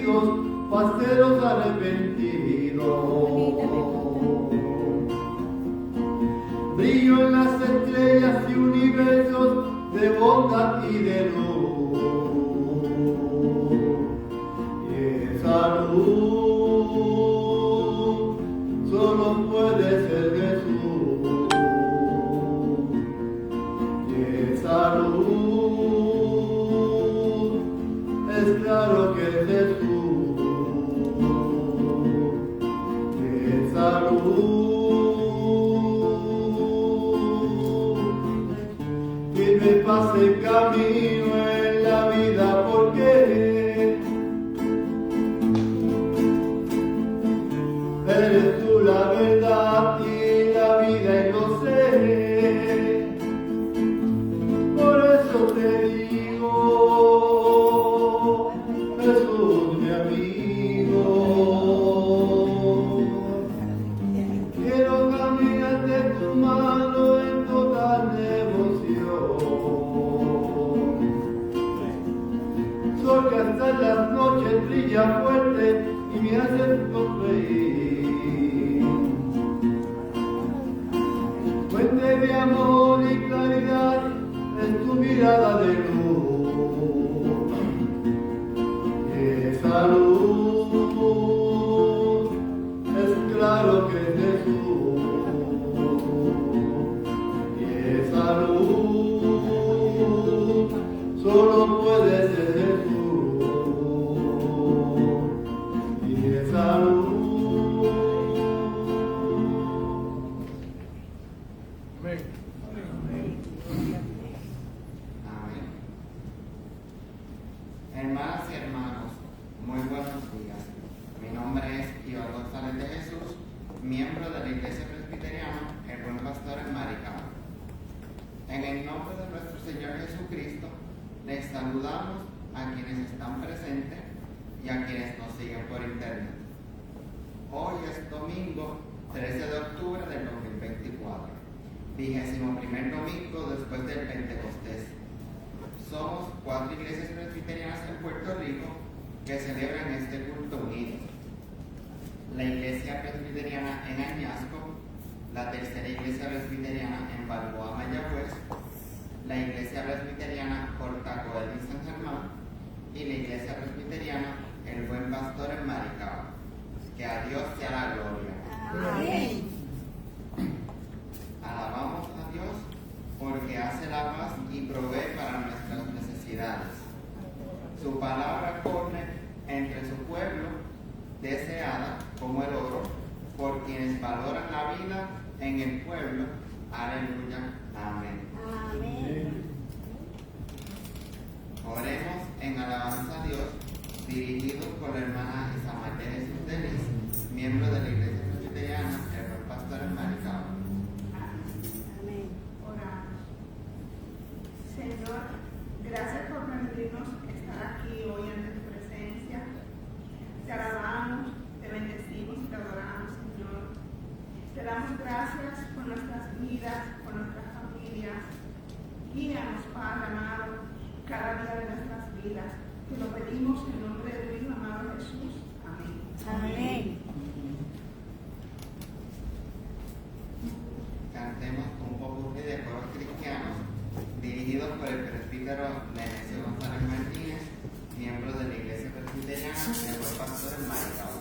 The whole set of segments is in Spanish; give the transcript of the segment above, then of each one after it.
arrepentidos, parceros arrepentidos. Brillo en las estrellas y universos de bondad y de luz. Y esa luz solo puede ser Jesús. Y esa luz es claro que es Jesús. Y esa luz me pase camino en la vida porque eres tú la verdad y la vida y lo sé. Por eso te digo, Jesús mi amigo, quiero caminar de tu mano en total devoción. Sol que hasta las noches brilla fuerte y me hace sonreír. Fuente de amor y claridad es tu mirada de luz. Y esa luz es claro que es Jesús. Y esa luz solo puede ser Jesús. Y esa luz. Amén. Amén. Hermanas y hermanos, muy buenos días. Mi nombre es Iván González de Jesús, miembro de la Iglesia Presbiteriana El Buen Pastor en Maricao. En el nombre de nuestro Señor Jesucristo, les saludamos a quienes están presentes y a quienes nos siguen por internet. Hoy es domingo 13 de octubre del 2024, 21º domingo después del Pentecostés. Somos 4 iglesias presbiterianas en Puerto Rico que celebran este culto unido. La Iglesia Presbiteriana en Añasco, la Tercera Iglesia Presbiteriana en Balboa, Mayagüez, la Iglesia Presbiteriana Portacoel en San Germán y la Iglesia Presbiteriana El Buen Pastor en Maricao. Que a Dios sea la gloria. Amén. Alabamos a Dios porque hace la paz y provee para nuestras necesidades. Su palabra corre entre su pueblo, deseada como el oro, por quienes valoran la vida en el pueblo. Aleluya. Amén. Amén. Oremos en alabanza a Dios, dirigidos por la hermana Isamar de Jesús Denis, miembro de la Iglesia Presbiteriana El Buen Pastor en Maricao. Amén. Oramos. Señor, gracias por permitirnos estar aquí hoy ante tu presencia. Te alabamos, te bendecimos y te adoramos, Señor. Te damos gracias por nuestras vidas, por nuestras familias. Guíanos, Padre amado, cada día de nuestras vidas. Te lo pedimos en nombre de tu Hijo amado Jesús. Amén. Amén. Cantemos un popurrí de coros cristianos dirigidos por el presbítero Nemesio González Martínez, miembro de la Iglesia Presbiteriana El Buen Pastor en Maricao.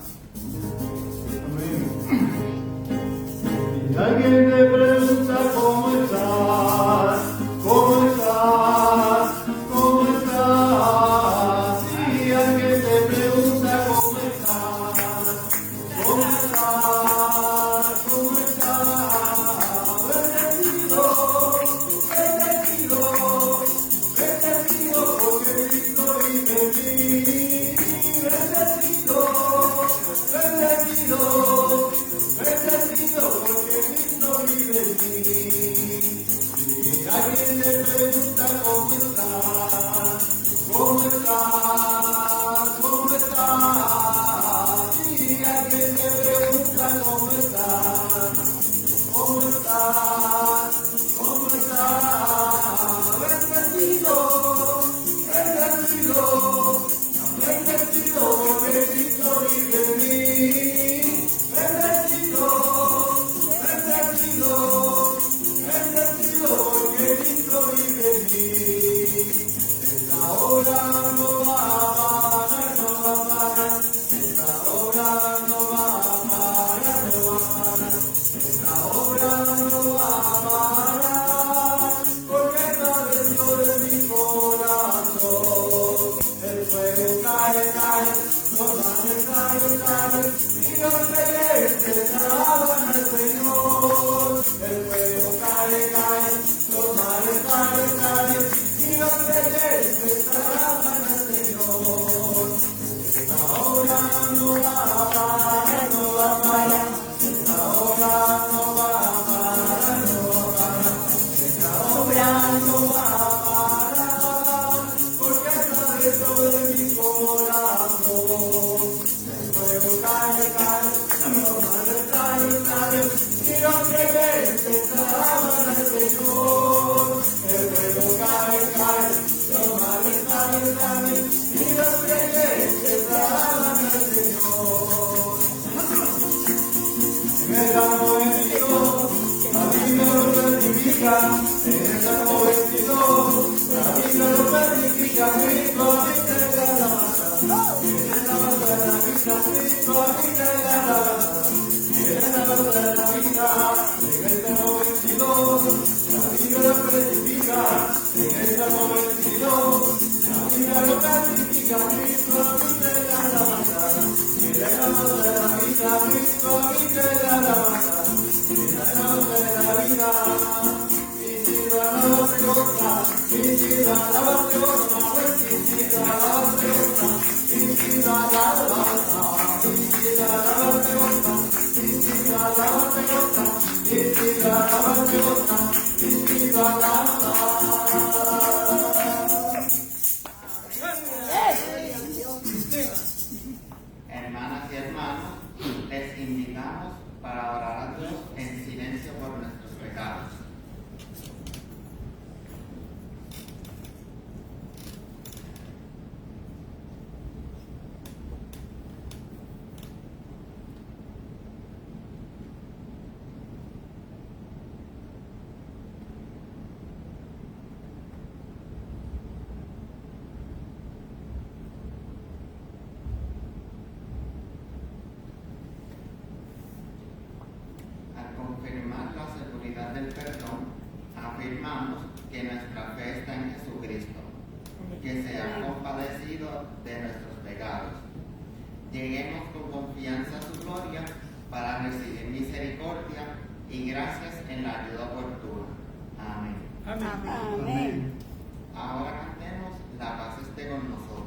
Si alguien te pregunta cómo estás, cómo estás, cómo estás. Si alguien te pregunta cómo estás, cómo estás, cómo estás. Bendecido, bendecido, bendecido porque Cristo vive en mí. Bendecido, bendecido, bendecido porque Cristo vive en mí. Si alguien te pregunta cómo estás, cómo estás, cómo estás. Si alguien te pregunta cómo estás, cómo estás, cómo estás. Bendecido, bendecido, bendecido porque Hermanas y hermanos, les invitamos para orar a Dios en silencio por nuestros pecados. Al confirmar la seguridad del perdón, afirmamos que nuestra fe está en Jesucristo, que se ha compadecido de nuestros pecados. Lleguemos con confianza a su gloria para recibir misericordia y gracias en la ayuda oportuna. Amén. Amén. Ahora cantemos La paz esté con nosotros.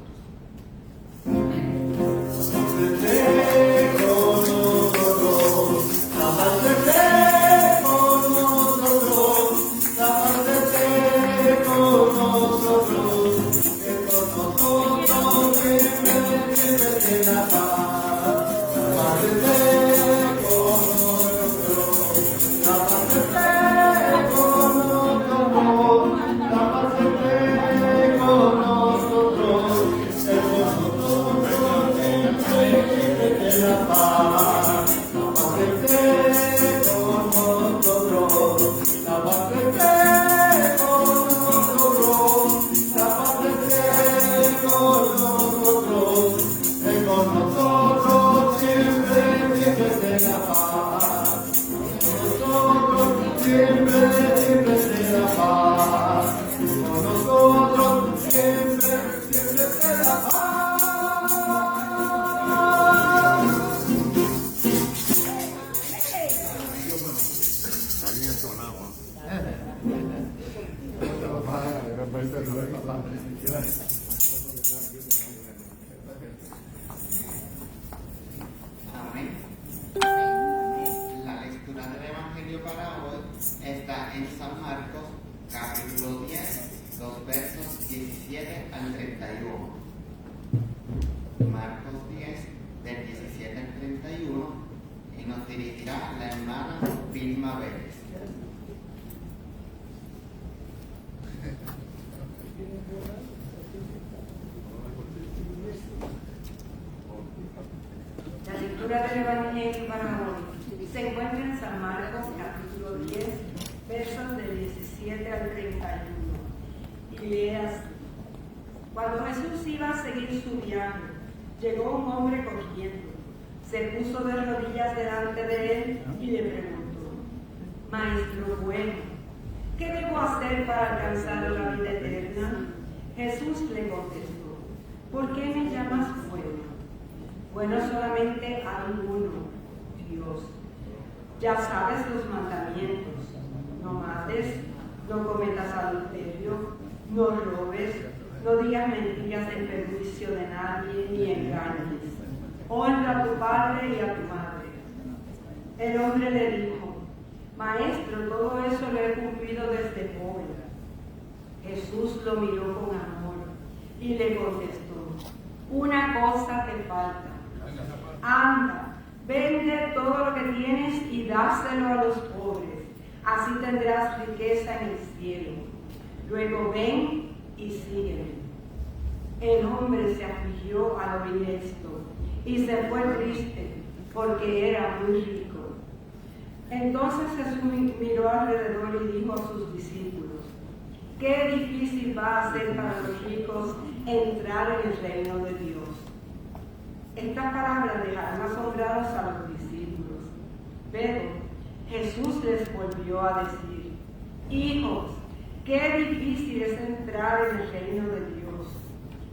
Amén. La lectura del Evangelio para hoy está en San Marcos, capítulo 10, los versos 17 al 31. Marcos 10, del 17 al 31, y nos dirigirá la hermana Vilma Vélez. La lectura del Evangelio para hoy se encuentra en San Marcos capítulo 10, versos del 17 al 31. Y lee así: Cuando Jesús iba a seguir su viaje, llegó un hombre corriendo, se puso de rodillas delante de él y le preguntó: Maestro bueno, ¿qué debo hacer para alcanzar la vida eterna? Jesús le contestó: ¿Por qué me llamas bueno? Bueno solamente hay uno, Dios. Ya sabes los mandamientos: no mates, no cometas adulterio, no robes, no digas mentiras en perjuicio de nadie, ni engañes. Honra a tu padre y a tu madre. El hombre le dijo: Maestro, todo eso lo he cumplido desde joven. Jesús lo miró con amor y le contestó: una cosa te falta. Anda, vende todo lo que tienes y dáselo a los pobres. Así tendrás riqueza en el cielo. Luego ven y sígueme. El hombre se afligió al oír esto y se fue triste porque era muy rico. Entonces Jesús miró alrededor y dijo a sus discípulos: qué difícil va a ser para los ricos entrar en el reino de Dios. Estas palabras dejaron asombrados a los discípulos. Pero Jesús les volvió a decir: hijos, Qué difícil es entrar en el reino de Dios.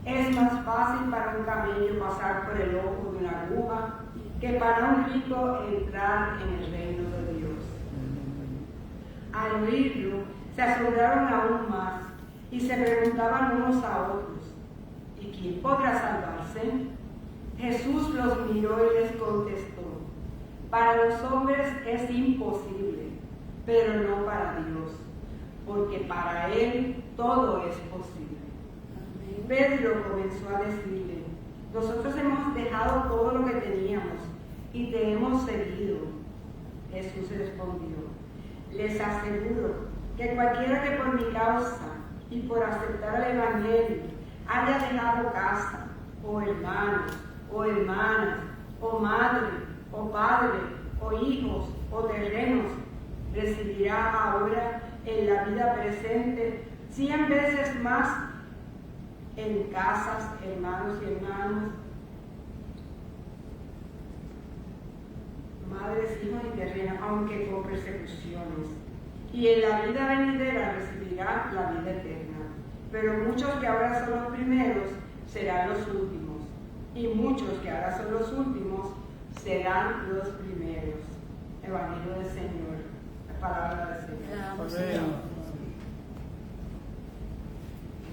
Es más fácil para un camello pasar por el ojo de una aguja que para un rico entrar en el reino de Dios. Al oírlo, se asombraron aún más y se preguntaban unos a otros, ¿y quién podrá salvarse? Jesús los miró y les contestó, para los hombres es imposible, pero no para Dios, porque para Él todo es posible. Pedro comenzó a decirle, nosotros hemos dejado todo lo que teníamos y te hemos seguido. Jesús respondió, les aseguro que cualquiera que por mi causa y por aceptar el Evangelio haya dejado casa, o hermanos, o hermanas, o madre, o padre, o hijos, o terrenos, recibirá ahora en la vida presente 100 veces más en casas, hermanos y hermanas, madres, hijos y terrenos, aunque con persecuciones. Y en la vida venidera recibirá la vida eterna. Pero muchos que ahora son los primeros serán los últimos, y muchos que ahora son los últimos serán los primeros. Evangelio del Señor, la palabra del Señor.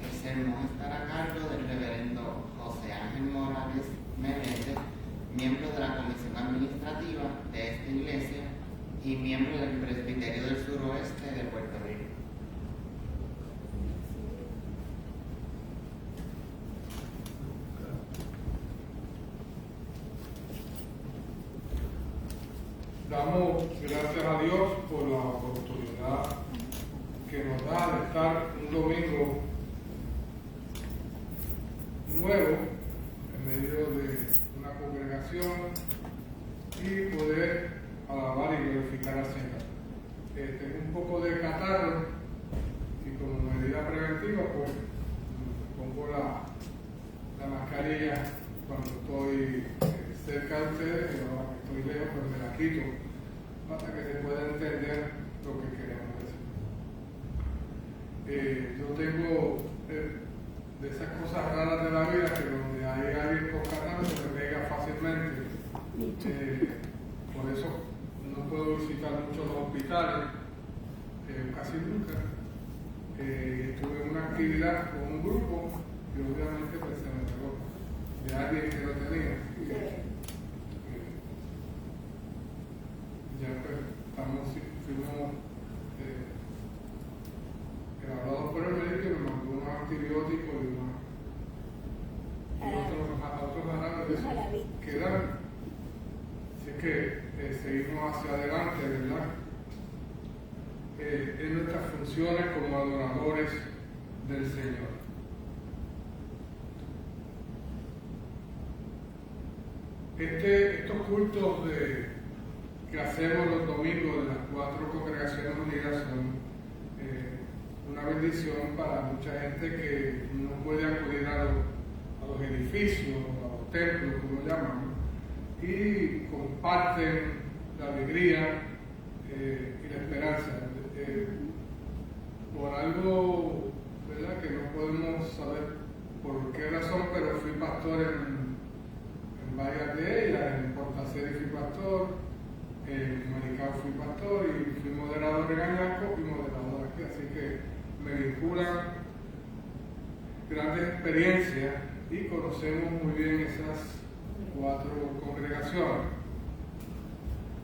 El sermón estará a cargo del reverendo José Ángel Morales Menéndez, miembro de la Comisión Administrativa de esta iglesia y miembro del Presbiterio del Suroeste de Puerto Rico. Damos gracias a Dios por la oportunidad que nos da de estar un domingo nuevo en medio de una congregación y poder alabar y glorificar al Señor. Tengo un poco de catarro y como medida preventiva pues pongo la mascarilla cuando estoy cerca de ustedes, y ahora que estoy lejos pues me la quito hasta que se pueda entender lo que queremos decir. Yo tengo de esas cosas raras de la vida que donde hay alguien con catarro se me pega fácilmente. Por eso no puedo visitar mucho los hospitales, casi nunca. Estuve en una actividad con un grupo y obviamente pues se me pegó de alguien que lo tenía. Ya pues fuimos evaluados por el médico y me mandó unos antibióticos y otros jarabes que dan. Así que seguimos hacia adelante, ¿verdad? En nuestras funciones como adoradores del Señor. Estos cultos que hacemos los domingos de las 4 congregaciones unidas son una bendición para mucha gente que no puede acudir a los edificios, a los templos, como llaman, y comparten la alegría y la esperanza. Por algo, ¿verdad?, que no podemos saber por qué razón, pero fui pastor en varias de ellas. En Portaceres fui pastor, en Maricao fui pastor y fui moderador en Añasco y moderador aquí, así que me vinculan grandes experiencias y conocemos muy bien esas 4 congregaciones,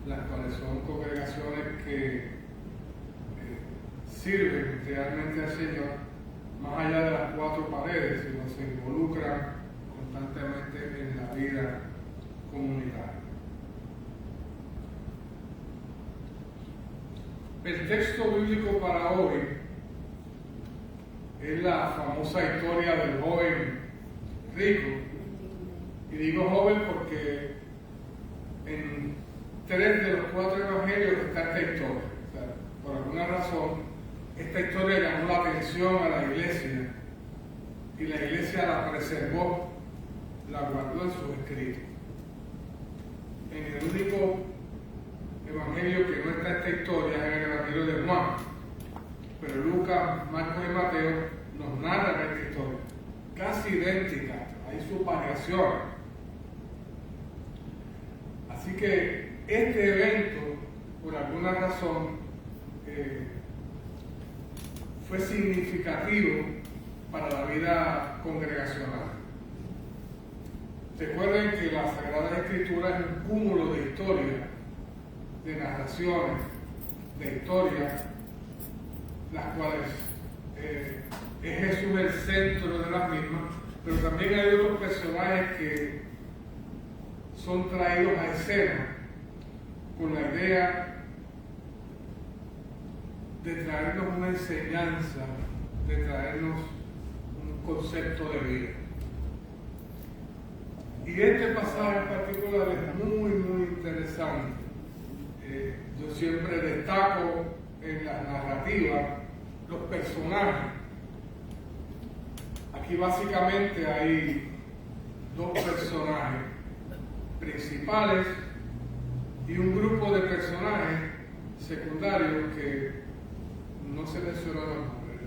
las cuales son congregaciones que sirven realmente al Señor más allá de las 4 paredes, sino se involucran constantemente en la vida comunitaria. El texto bíblico para hoy es la famosa historia del joven rico. Y digo joven porque en 3 de los 4 evangelios está esta historia. O sea, por alguna razón, esta historia llamó la atención a la iglesia y la iglesia la preservó, la guardó en sus escritos. En el único evangelio que no está esta historia es en el evangelio de Juan. pero Lucas, Marcos y Mateo nos narran esta historia, casi idéntica, hay sus variaciones. Así que este evento, por alguna razón, fue significativo para la vida congregacional. Recuerden que la Sagrada Escritura es un cúmulo de historias, de narraciones, de historias, las cuales es Jesús el centro de las mismas, pero también hay otros personajes que son traídos a escena con la idea de traernos una enseñanza, de traernos un concepto de vida. Y este pasaje en particular es muy, muy interesante. Yo siempre destaco en la narrativa los personajes. Aquí básicamente hay dos personajes principales y un grupo de personajes secundarios que no se mencionan los nombres.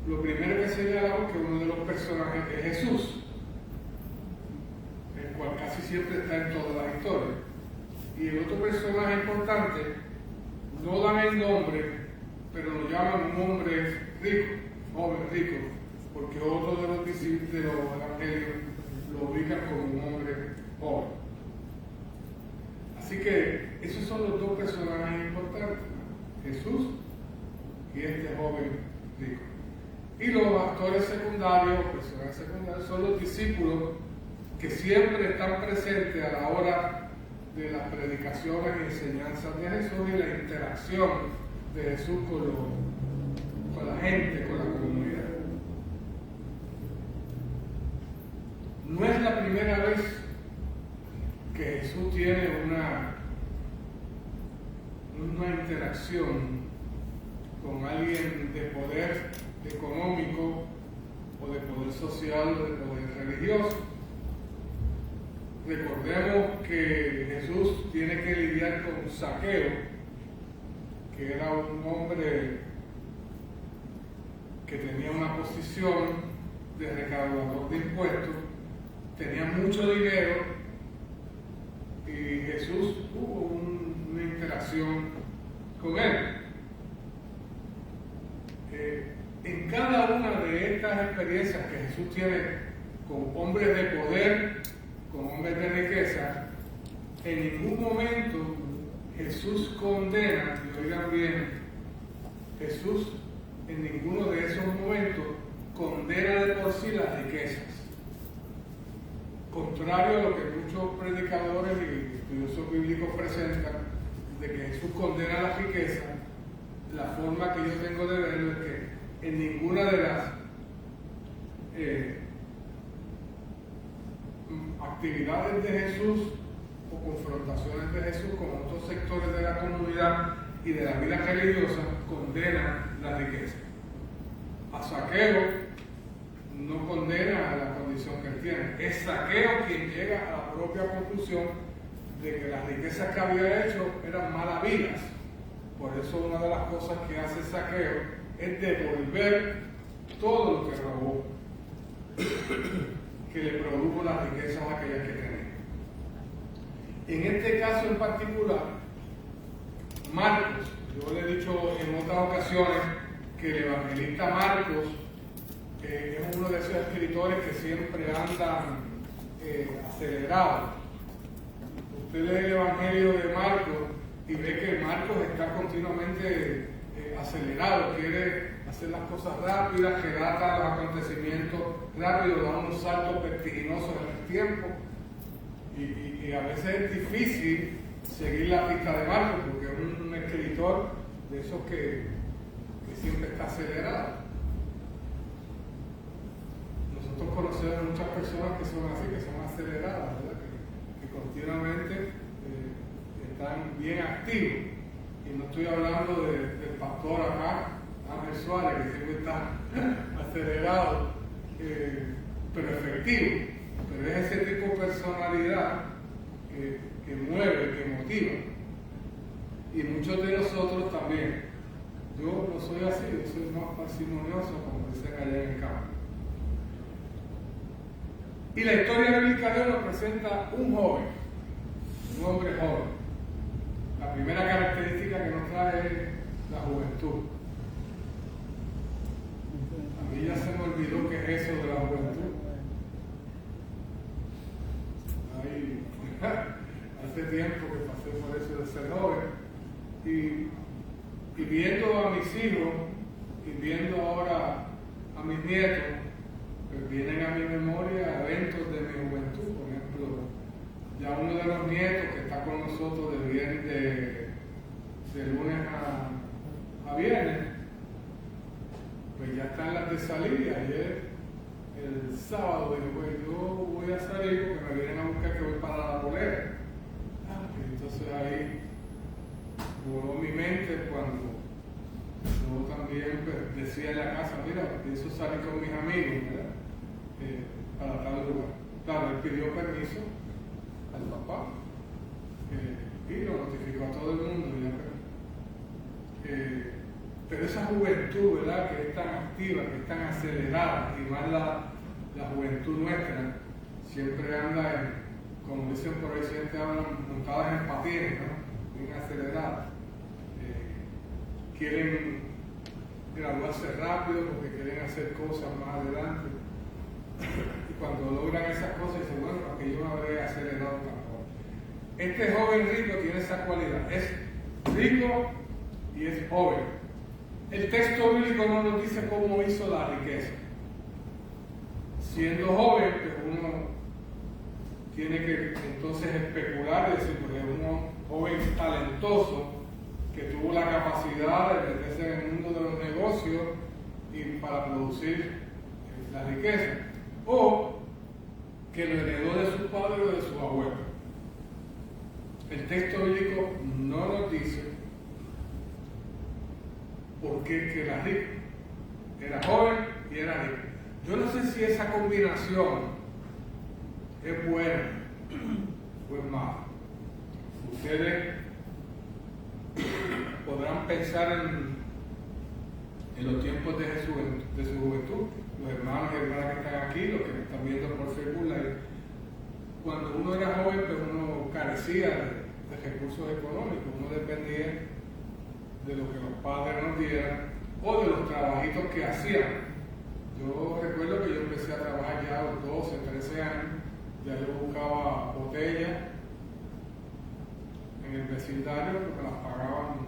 Lo primero que señalamos es que uno de los personajes es Jesús, el cual casi siempre está en todas las historias. Y el otro personaje importante, no dan el nombre, pero lo llaman un hombre rico, joven rico, porque otro de los discípulos de los evangelios lo ubican como un hombre joven. Así que esos son los dos personajes importantes, Jesús y este joven rico. Y los actores secundarios, personajes secundarios, son los discípulos que siempre están presentes a la hora de las predicaciones y enseñanzas de Jesús y la interacción de Jesús con la gente, con la comunidad. No es la primera vez que Jesús tiene una interacción con alguien de poder económico o de poder social o de poder religioso. Recordemos que Jesús tiene que lidiar con Zaqueo, que era un hombre que tenía una posición de recaudador de impuestos, tenía mucho dinero y Jesús tuvo una interacción con él. En cada una de estas experiencias que Jesús tiene con hombres de poder, con hombres de riqueza, en ningún momento Jesús condena, y oigan bien, Jesús en ninguno de esos momentos condena de por sí las riquezas. Contrario a lo que muchos predicadores y estudiosos bíblicos presentan, de que Jesús condena la riqueza, la forma que yo tengo de verlo es que en ninguna de las actividades de Jesús o confrontaciones de Jesús con otros sectores de la comunidad y de la vida religiosa condenan la riqueza. A Zaqueo no condena a la condición que él tiene. Es Zaqueo quien llega a la propia conclusión de que las riquezas que había hecho eran malas vidas. Por eso una de las cosas que hace Zaqueo es devolver todo lo que robó, que le produjo las riquezas aquellas que tenía. En este caso en particular, Marcos, yo le he dicho en otras ocasiones que el evangelista Marcos es uno de esos escritores que siempre andan acelerados. Usted lee el evangelio de Marcos y ve que Marcos está continuamente acelerado, quiere hacer las cosas rápidas, relata los acontecimientos rápido, da unos saltos vertiginosos en el tiempo y a veces es difícil seguir la pista de Marcos porque es un escritor de esos que siempre está acelerado. Nosotros conocemos muchas personas que son así, que son aceleradas, ¿verdad? Que continuamente están bien activos. Y no estoy hablando del pastor acá, Ángel Suárez, que siempre está acelerado, pero efectivo. Pero es ese tipo de personalidad que mueve, que motiva. Y muchos de nosotros también Yo no soy así, yo soy más parsimonioso, como dicen allá en el campo. Y la historia bíblica de hoy nos presenta un joven, un hombre joven. La primera característica que nos trae es la juventud. A mí ya se me olvidó qué es eso de la juventud. Ahí, hace tiempo que pasé por eso de ser joven. Y viendo a mis hijos y viendo ahora a mis nietos, pues vienen a mi memoria eventos de mi juventud. Por ejemplo, ya uno de los nietos que está con nosotros de lunes a viernes, pues ya están las de salir. Ayer, el sábado, dije, pues yo voy a salir porque me vienen a buscar que voy para la polera. Entonces ahí voló mi mente cuando yo también pues, decía en la casa, mira, pienso salir con mis amigos, ¿verdad? Para tal lugar. Claro, él pidió permiso al papá y lo notificó a todo el mundo. Pero esa juventud, ¿verdad?, que es tan activa, que es tan acelerada, y más la juventud nuestra, siempre anda, como dicen por ahí, siempre andan montadas en patines, ¿no? Bien aceleradas. Quieren graduarse rápido porque quieren hacer cosas más adelante. Y cuando logran esas cosas, dicen, bueno, porque yo me habré acelerado tampoco. Este joven rico tiene esa cualidad. Es rico y es joven. El texto bíblico no nos dice cómo hizo la riqueza. Siendo joven, pues uno tiene que entonces especular, es decir, porque es un joven talentoso que tuvo la capacidad de meterse en el mundo de los negocios y para producir la riqueza, o que lo heredó de su padre o de su abuelo. El texto bíblico no nos dice por qué que era rico. Era joven y era rico. Yo no sé si esa combinación es buena o es mala. Ustedes podrán pensar en los tiempos de su juventud, los hermanos y hermanas que están aquí, los que me están viendo por Facebook Live. Cuando uno era joven, pues uno carecía de recursos económicos, uno dependía de lo que los padres nos dieran o de los trabajitos que hacían. Yo recuerdo que yo empecé a trabajar ya a los 12, 13 años, ya yo buscaba botellas en el vecindario porque las pagaban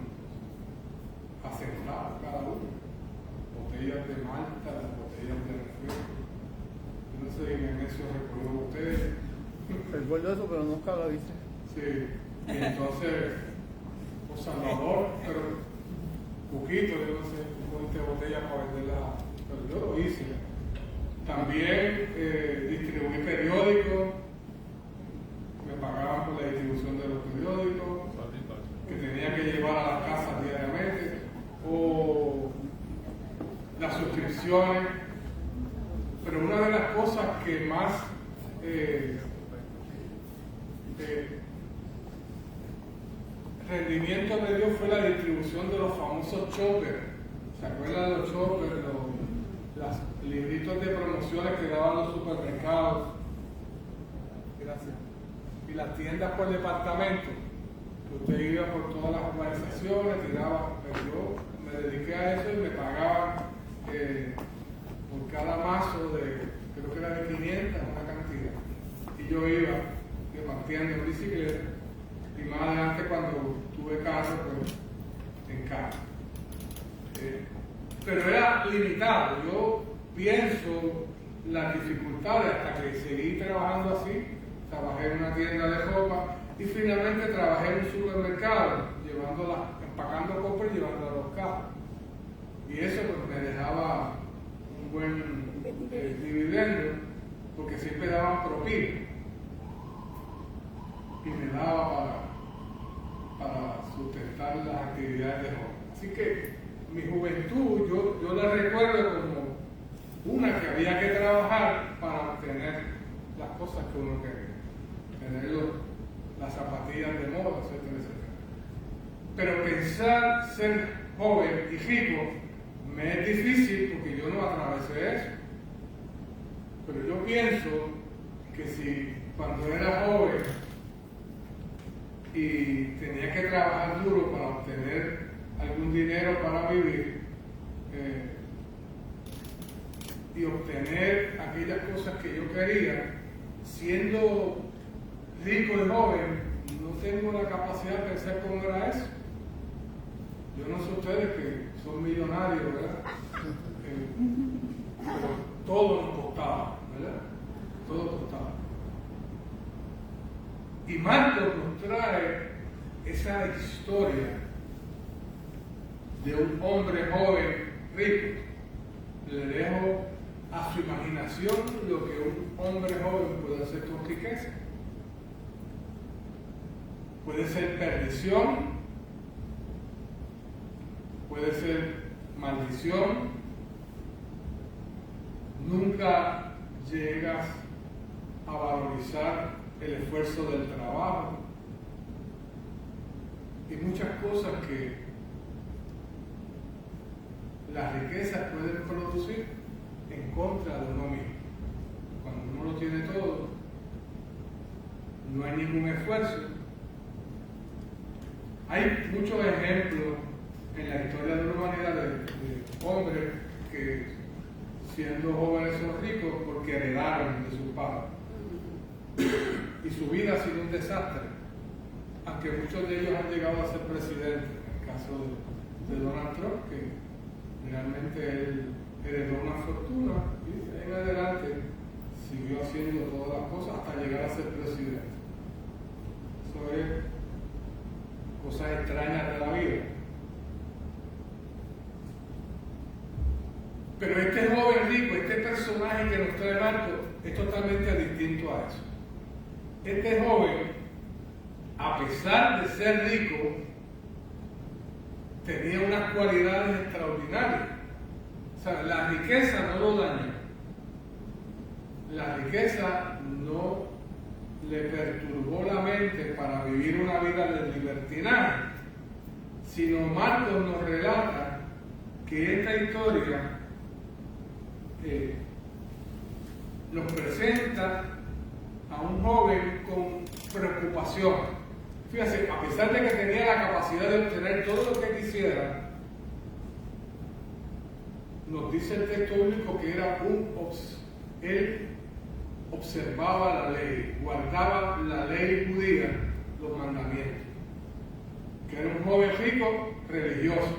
a centavos cada uno. Botellas de malta, botellas de refresco. Yo no sé en eso recuerdo ustedes. Recuerdo eso, pero nunca lo hice. Sí, y entonces, por Salvador, pero poquito, yo no sé, ponte botellas para venderla, pero yo lo hice. También distribuí periódicos, me pagaban por la distribución de los periódicos, que tenía que llevar a las casas diariamente, o las suscripciones. Pero una de las cosas que más rendimiento me dio fue la distribución de los famosos choppers. ¿Se acuerdan de los choppers? Los libritos de promociones que daban los supermercados. Gracias. Y las tiendas por departamento. Que usted iba por todas las urbanizaciones, tiraba. Pero yo me dediqué a eso y me pagaban por cada mazo creo que era de 500, una cantidad. Y yo iba repartiendo en bicicleta. Y más adelante, cuando tuve carro, pues en carro. Pero era limitado. Yo pienso las dificultades hasta que seguí trabajando así. Trabajé en una tienda de ropa y finalmente trabajé en un supermercado, empacando compras y llevándola a los carros. Y eso pues, me dejaba un buen dividendo, porque siempre daban propina y me daba para sustentar las actividades de joven. Así que mi juventud yo la recuerdo como una que había que trabajar para obtener las cosas que uno quería, tener las zapatillas de moda, etcétera, etcétera. Pero pensar ser joven y rico, me es difícil porque yo no atravesé eso. Pero yo pienso que si cuando era joven y tenía que trabajar duro para obtener algún dinero para vivir y obtener aquellas cosas que yo quería, siendo rico y joven, no tengo la capacidad de pensar cómo era eso. Yo no sé ustedes que son millonarios, ¿verdad? Pero todo nos costaba, ¿verdad? Todo costaba. Y Marcos nos trae esa historia de un hombre joven rico. Le dejo a su imaginación lo que un hombre joven puede hacer con riqueza. Puede ser perdición, puede ser maldición. Nunca llegas a valorizar el esfuerzo del trabajo y muchas cosas que las riquezas pueden producir en contra de uno mismo. Cuando uno lo tiene todo, no hay ningún esfuerzo. Hay muchos ejemplos en la historia de la humanidad de hombres que siendo jóvenes son ricos porque heredaron de sus padres. Y su vida ha sido un desastre, aunque muchos de ellos han llegado a ser presidentes. En el caso de Donald Trump, que realmente él heredó una fortuna y en adelante siguió haciendo todas las cosas hasta llegar a ser presidente. Eso es cosas extrañas de la vida. Pero este joven rico, este personaje que nos trae Marcos, es totalmente distinto a eso. Este joven, a pesar de ser rico, tenía unas cualidades extraordinarias. O sea, la riqueza no lo dañó. La riqueza no le perturbó la mente para vivir una vida de libertinaje, sino Marcos nos relata que esta historia nos presenta a un joven con preocupación. Fíjate, a pesar de que tenía la capacidad de obtener todo lo que quisiera, nos dice el texto bíblico que era él observaba la ley, guardaba la ley judía, los mandamientos, que era un joven rico religioso.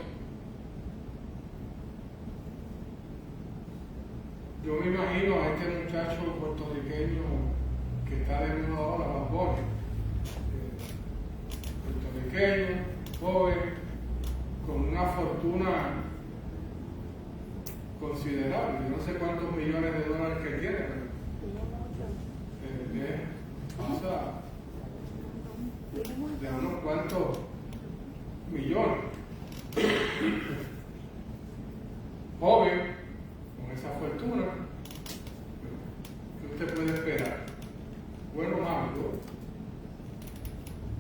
Yo me imagino a este muchacho puertorriqueño que está de moda ahora, Bad Bunny, puertorriqueño, joven, con una fortuna considerable. Yo no sé cuántos millones de dólares que tiene, pero pasa de unos cuantos millones. Joven, con esa fortuna, ¿qué usted puede esperar? Bueno, malo.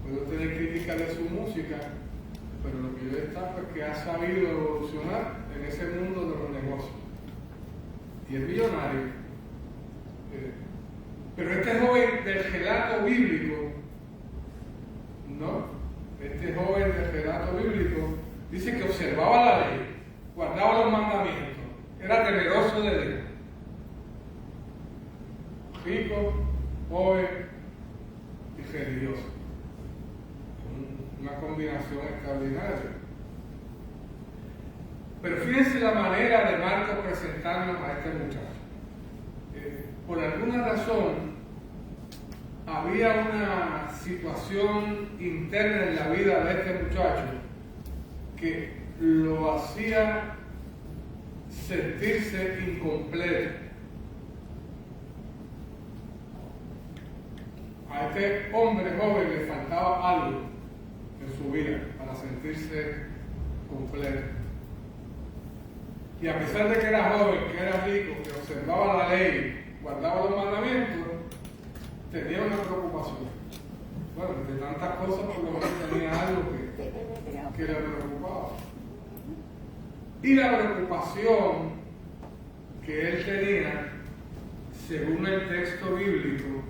Puedo tener crítica de su música, pero lo que yo destaco es que ha sabido evolucionar en ese mundo de los negocios. Y es millonario. Pero este joven del relato bíblico, no, este joven del relato bíblico dice que observaba la ley, guardaba los mandamientos, era temeroso de Dios. Rico, joven y religioso. Una combinación extraordinaria. Pero fíjense la manera de Marcos presentarnos a este muchacho. Por alguna razón, había una situación interna en la vida de este muchacho que lo hacía sentirse incompleto. A este hombre joven le faltaba algo en su vida para sentirse completo. Y a pesar de que era joven, que era rico, que observaba la ley, guardaba los mandamientos, tenía una preocupación. Bueno, de tantas cosas, por lo menos tenía algo que le preocupaba. Y la preocupación que él tenía, según el texto bíblico,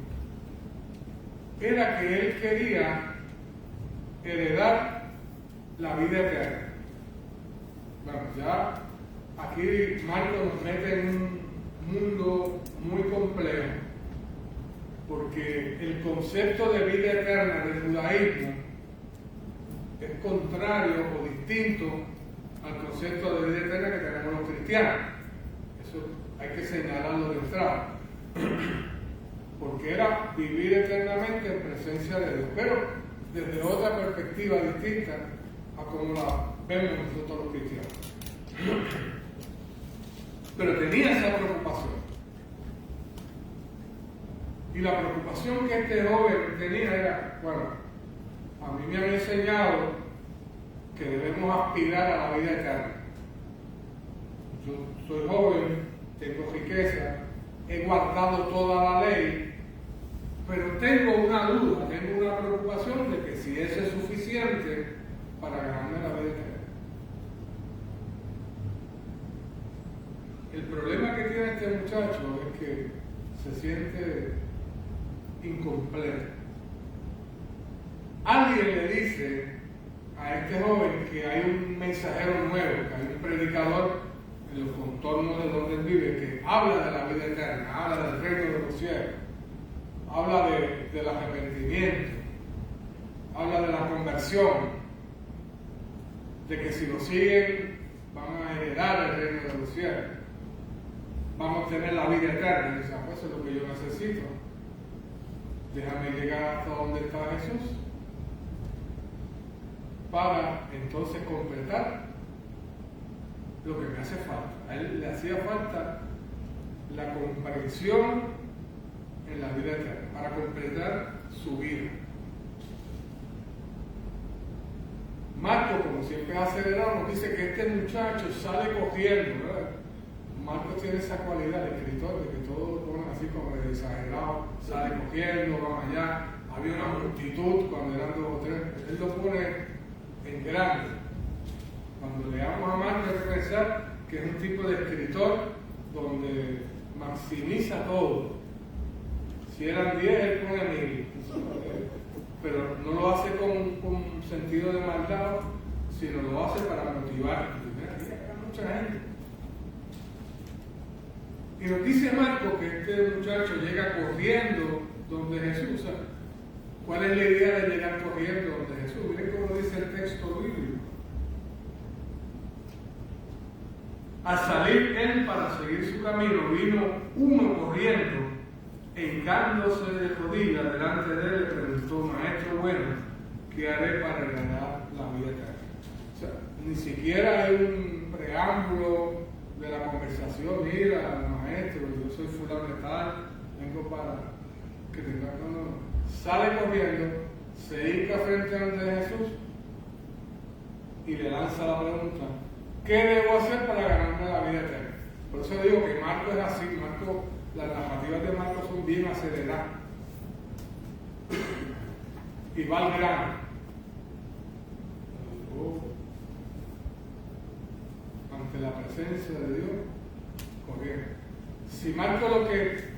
era que él quería heredar la vida eterna. Bueno, ya aquí Marcos nos mete en un mundo muy complejo, porque el concepto de vida eterna del judaísmo es contrario o distinto al concepto de vida eterna que tenemos los cristianos. Eso hay que señalarlo de entrada, porque era vivir eternamente en presencia de Dios, pero desde otra perspectiva distinta a como la vemos nosotros los cristianos. Pero tenía esa preocupación. Y la preocupación que este joven tenía era, bueno, a mí me han enseñado que debemos aspirar a la vida eterna. Yo soy joven, tengo riqueza, he guardado toda la ley, pero tengo una duda, tengo una preocupación de que si eso es suficiente para ganarme la vida eterna. El problema que tiene este muchacho es que se siente incompleto. Alguien le dice a este joven que hay un mensajero nuevo, que hay un predicador en los contornos de donde él vive, que habla de la vida eterna, habla del reino de los cielos, habla del arrepentimiento, habla de la conversión, de que si lo siguen van a heredar el reino de los cielos, van a obtener la vida eterna. Y dice, pues eso es lo que yo necesito. Déjame llegar hasta donde está Jesús para entonces completar lo que me hace falta. A él le hacía falta la comprensión en la vida eterna para completar su vida. Marcos, como siempre ha acelerado, nos dice que este muchacho sale corriendo, ¿verdad? Marcos tiene esa cualidad de escritor, de que todo lo pone así como de exagerado, sale cogiendo, vamos allá. Había una multitud cuando eran 2 o 3, él lo pone en grande. Cuando leamos a Marcos hay que pensar que es un tipo de escritor donde maximiza todo. Si eran 10, él pone 1000. Pero no lo hace con sentido de maldad, sino lo hace para motivar. Hay mucha gente. Y nos dice Marcos que este muchacho llega corriendo donde Jesús. ¿Cuál es la idea de llegar corriendo donde Jesús? Miren cómo dice el texto bíblico. Al salir él para seguir su camino, vino uno corriendo, hincándose de rodillas delante de él, le preguntó: Maestro bueno, ¿qué haré para ganar la vida eterna? O sea, ni siquiera hay un preámbulo de la conversación. Mira, maestro, yo soy fulano de tal, vengo para que tenga. No. Sale corriendo, se hinca frente a Jesús y le lanza la pregunta: ¿qué debo hacer para ganarme la vida eterna? Por eso digo que Marcos es así. Las narrativas de Marcos son bien aceleradas y va al grano. Ante la presencia de Dios, corriendo. Si Marcos lo que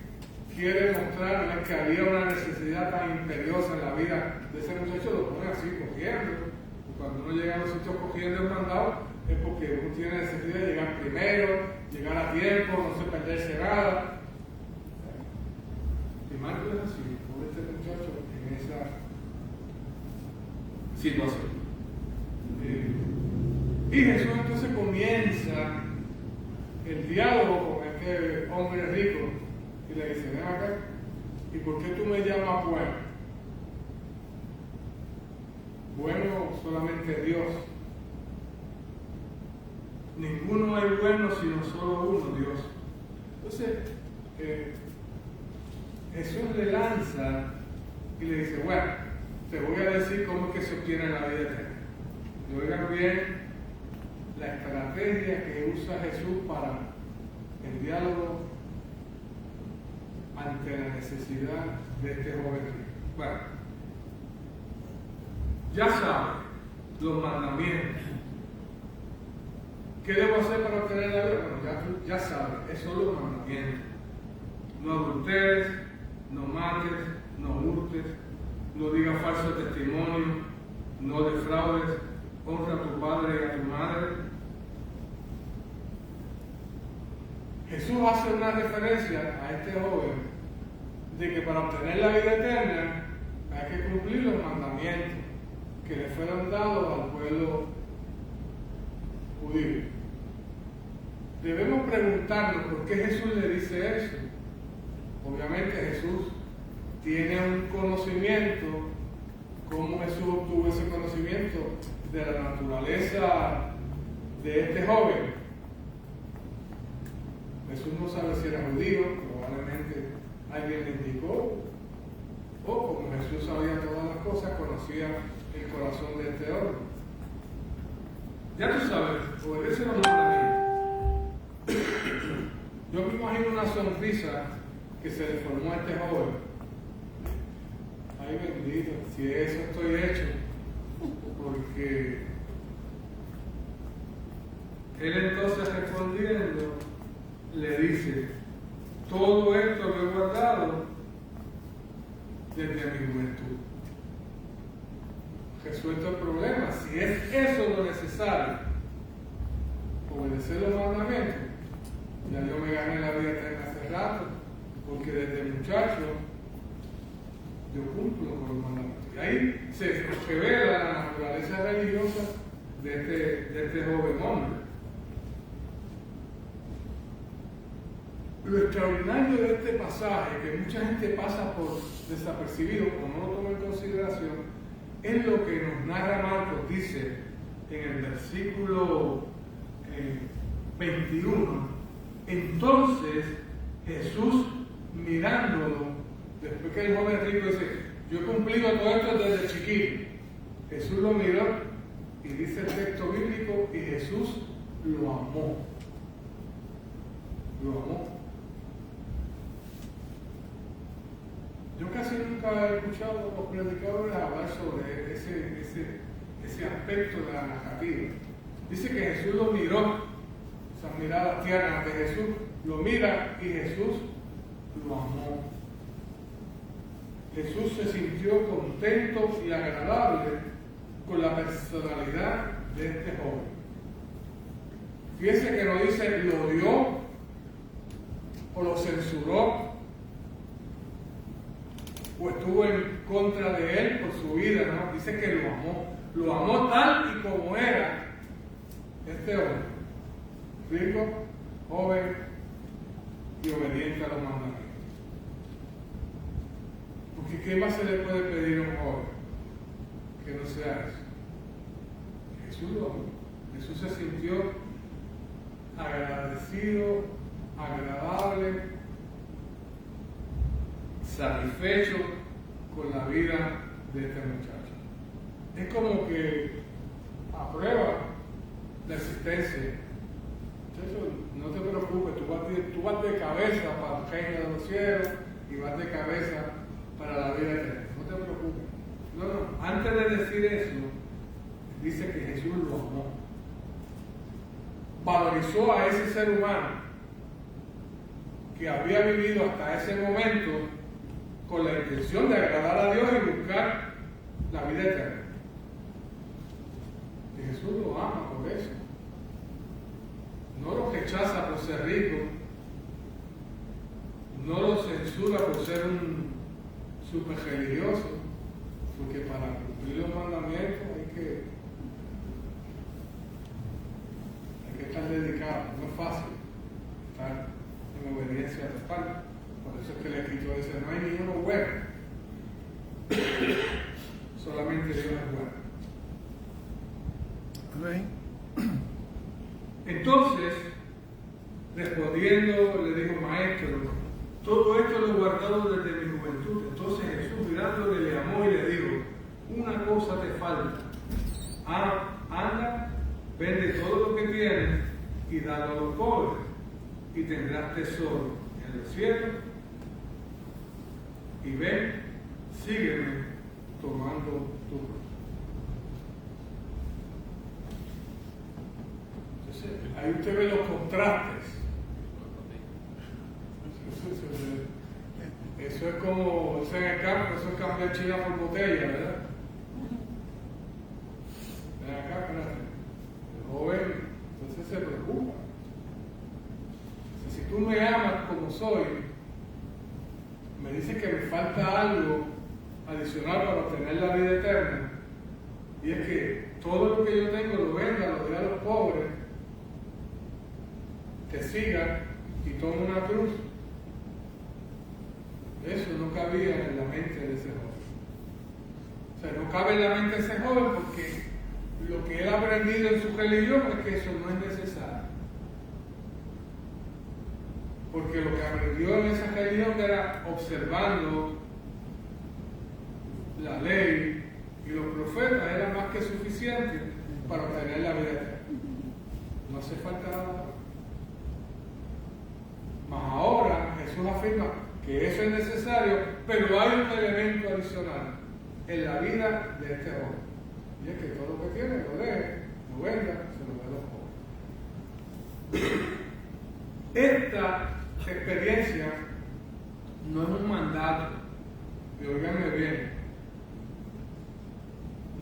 quiere mostrar es que había una necesidad tan imperiosa en la vida de ese muchacho, lo pone así, cogiendo. Y cuando uno llega a los sitios cogiendo el mandado, es porque uno tiene necesidad de llegar primero, llegar a tiempo, no se perderse nada. Y Marcos es así, por este muchacho en esa situación. Y Jesús entonces comienza el diálogo con este hombre rico y le dice: ven acá, ¿y por qué tú me llamas bueno? Bueno solamente Dios. Ninguno hay bueno sino solo uno, Dios. Entonces Jesús le lanza y le dice: bueno, te voy a decir cómo es que se obtiene la vida eterna. Y oigan bien la estrategia que usa Jesús para el diálogo ante la necesidad de este joven. Bueno, ya saben los mandamientos. ¿Qué debo hacer para obtener la vida? Bueno, ya sabes, es solo un mandamiento. No adulteres, no mates, no hurtes, no digas falso testimonio, no defraudes, honra a tu padre y a tu madre. Jesús hace una referencia a este joven de que para obtener la vida eterna hay que cumplir los mandamientos que le fueron dados al pueblo judío. Debemos preguntarnos por qué Jesús le dice eso. Obviamente Jesús tiene un conocimiento. ¿Cómo Jesús obtuvo ese conocimiento de la naturaleza de este joven? Jesús no sabe si era judío, probablemente alguien le indicó, o como Jesús sabía todas las cosas, conocía el corazón de este hombre. Ya tú sabes, obedece los mandamientos. Yo me imagino una sonrisa que se le formó a este joven. Ay, bendito, si eso estoy hecho, porque él entonces respondiendo le dice: todo esto lo he guardado desde mi juventud. Resuelto el problema. Si es eso lo necesario, obedecer los mandamientos, ya yo me gané la vida eterna hace rato, porque desde muchacho yo cumplo con los mandamientos. Y ahí se revela la naturaleza religiosa de este joven hombre. Lo extraordinario de este pasaje, que mucha gente pasa por desapercibido o no lo toma en consideración, es lo que nos narra Marcos. Dice en el versículo 21, entonces Jesús mirándolo, después que el joven rico dice: yo he cumplido todo esto desde chiquito, Jesús lo miró y dice el texto bíblico, y Jesús lo amó. Lo amó. Yo casi nunca he escuchado a los predicadores hablar sobre ese aspecto de la narrativa. Dice que Jesús lo miró, esas miradas tiernas de Jesús, lo mira y Jesús lo amó. Jesús se sintió contento y agradable con la personalidad de este joven. Fíjense que no dice lo odió o lo censuró o estuvo en contra de él por su vida, ¿no? Dice que lo amó tal y como era este hombre, rico, joven y obediente a los mandamientos. Porque ¿qué más se le puede pedir a un joven que no sea eso? Jesús lo amó. Jesús se sintió agradecido, agradable, satisfecho con la vida de este muchacho. Es como que aprueba la existencia. Muchacho, no te preocupes, tú vas de cabeza para el reino de los cielos y vas de cabeza para la vida eterna. No te preocupes. No, antes de decir eso, dice que Jesús lo amó. Valorizó a ese ser humano que había vivido hasta ese momento con la intención de agradar a Dios y buscar la vida eterna. Y Jesús lo ama por eso. No lo rechaza por ser rico, no lo censura por ser un super religioso, porque para cumplir los mandamientos hay que estar dedicado. No es fácil estar en obediencia total. Por eso es que el Escritor dice: no hay ninguno bueno, solamente Dios es bueno. Entonces, respondiendo, le dijo: maestro, todo esto lo he guardado desde mi juventud. Entonces Jesús, mirándole, le amó y le dijo: una cosa te falta. Anda, vende todo lo que tienes y dalo a los pobres, y tendrás tesoro en el cielo. Y ven, sígueme tomando tu cruz. Entonces, ahí usted ve los contrastes. Eso es como, o sea, en el campo, eso es cambiar China por botella, ¿verdad? Ven acá, espérate. El joven, entonces se preocupa. Si tú me amas como soy, me dices que me falta algo adicional para obtener la vida eterna, y es que todo lo que yo tengo lo venda, lo dé a los pobres, te siga y tome una cruz. Eso no cabía en la mente de ese joven. O sea, no cabe en la mente de ese joven porque lo que él ha aprendido en su religión es que eso no es necesario. Porque lo que aprendió en esa religión era observando la ley y los profetas, era más que suficiente para obtener la vida eterna. No hace falta nada. Mas ahora Jesús afirma que eso es necesario, pero hay un elemento adicional en la vida de este hombre. Y es que todo lo que tiene lo deje, lo venda, se lo dé a los pobres. Esta experiencia no es un mandato, y óiganme bien,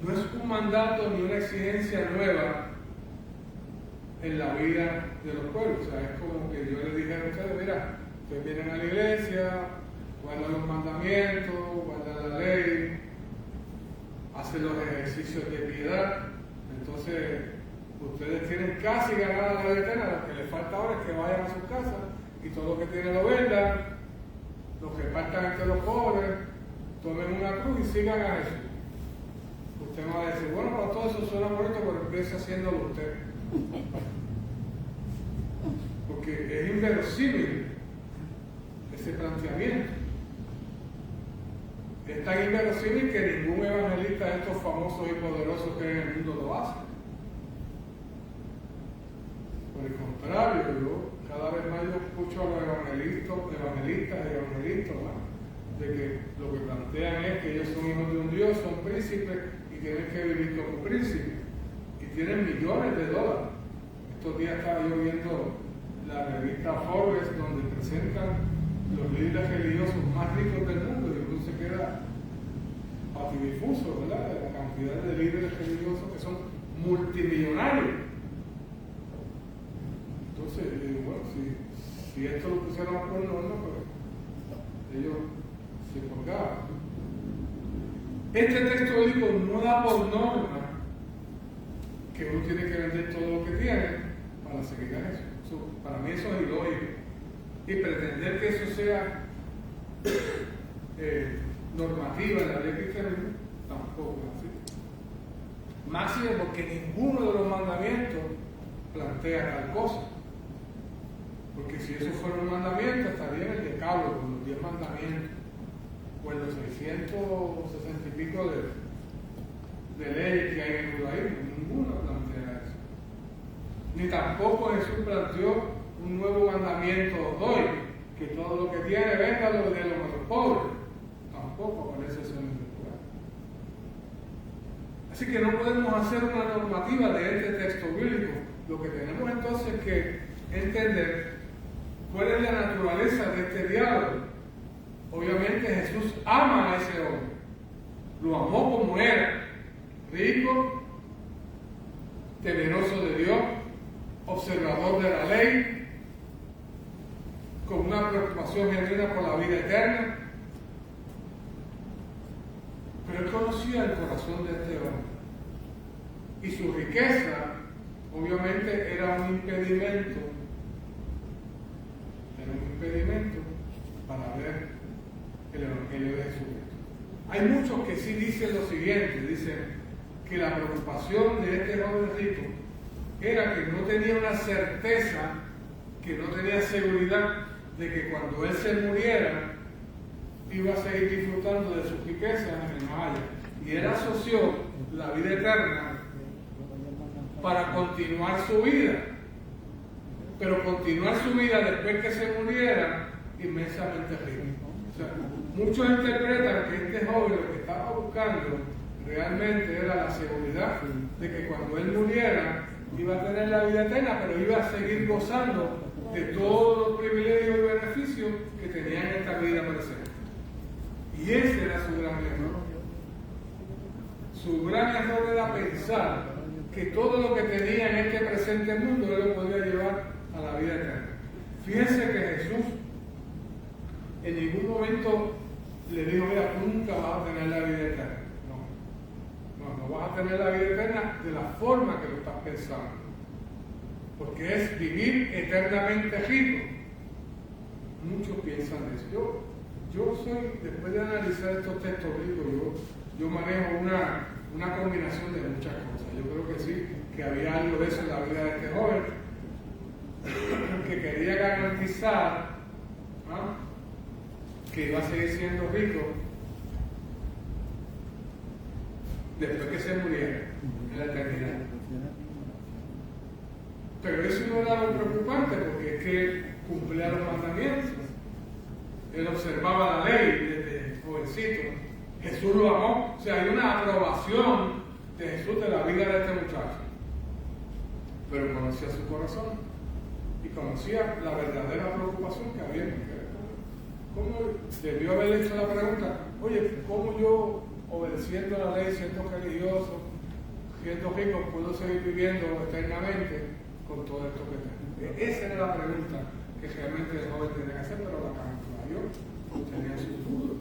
no es un mandato ni una exigencia nueva en la vida de los pueblos. O sea, es como que yo les dije a ustedes, mira, ustedes vienen a la iglesia, guardan los mandamientos, guardan la ley, hacen los ejercicios de piedad, entonces ustedes tienen casi ganada la vida eterna. Lo que les falta ahora es que vayan a su casa y todo lo que tienen lo vendan, lo repartan entre los pobres, tomen una cruz y sigan a Jesús. Usted me va a decir, bueno, para todo eso suena bonito, pero empiece haciéndolo usted. Porque es inverosímil ese planteamiento. Es tan inverosímil que ningún evangelista de estos famosos y poderosos que hay en el mundo lo hace. Por el contrario, yo cada vez más yo escucho a los evangelistas de que lo que plantean es que ellos son hijos de un Dios, son príncipes y tienen que vivir como príncipes y tienen millones de dólares. Estos días estaba yo viendo la revista Forbes, donde presentan los líderes religiosos más ricos del mundo, y uno se queda patidifuso, ¿verdad?, de la cantidad de líderes religiosos que son multimillonarios. Entonces, yo digo, bueno, si esto lo pusieron por norma, pues ellos se colgaban. Este texto bíblico no da por norma que uno tiene que vender todo lo que tiene para seguir a Jesús. Para mí eso es ilógico. Y pretender que eso sea normativa en la ley cristiana tampoco es así. Máximo porque ninguno de los mandamientos plantea tal cosa. Porque si eso fuera un mandamiento, estaría en el Decálogo, con los 10 mandamientos, o en los 660 y pico de leyes que hay en el judaísmo. Ninguno plantea eso. Ni tampoco Jesús planteó un nuevo mandamiento hoy, que todo lo que tiene venga lo de los pobres. Tampoco aparece eso en el Decálogo. Así que no podemos hacer una normativa de este texto bíblico. Lo que tenemos entonces que entender cuál es la naturaleza de este diálogo. Obviamente Jesús ama a ese hombre, lo amó como era, rico, temeroso de Dios, observador de la ley, con una preocupación genuina por la vida eterna. Pero él conocía el corazón de este hombre, y su riqueza obviamente era un impedimento para ver el Evangelio de Jesucristo. Hay muchos que sí dicen lo siguiente, dicen que la preocupación de este joven rico era que no tenía una certeza, que no tenía seguridad de que cuando él se muriera iba a seguir disfrutando de sus riquezas en el más allá. Y él asoció la vida eterna para continuar su vida, pero continuar su vida después que se muriera inmensamente rico. O sea, muchos interpretan que este joven lo que estaba buscando realmente era la seguridad de que cuando él muriera iba a tener la vida eterna, pero iba a seguir gozando de todos los privilegios y beneficios que tenía en esta vida presente. Y ese era su gran error. Su gran error era pensar que todo lo que tenía en este presente mundo él lo podía llevar a la vida eterna. Fíjense que Jesús en ningún momento le dijo: mira, tú nunca vas a tener la vida eterna. No vas a tener la vida eterna de la forma que lo estás pensando. Porque es vivir eternamente rico. Muchos piensan eso. Yo soy, después de analizar estos textos bíblicos, yo manejo una combinación de muchas cosas. Yo creo que sí, que había algo de eso en la vida de este joven, que quería garantizar que iba a seguir siendo rico después que se muriera en la eternidad. Pero eso no era lo preocupante, porque es que él cumplía los mandamientos. Él observaba la ley desde jovencito. Jesús lo amó. O sea, hay una aprobación de Jesús de la vida de este muchacho. Pero conocía su corazón y conocía la verdadera preocupación que había en él. ¿Cómo debió haber hecho la pregunta? Oye, ¿cómo yo, obedeciendo la ley, siendo religioso, siendo rico, puedo seguir viviendo eternamente con todo esto que tengo? Esa era la pregunta que realmente el joven tenía que hacer, pero la camufló, tenía sus dudas.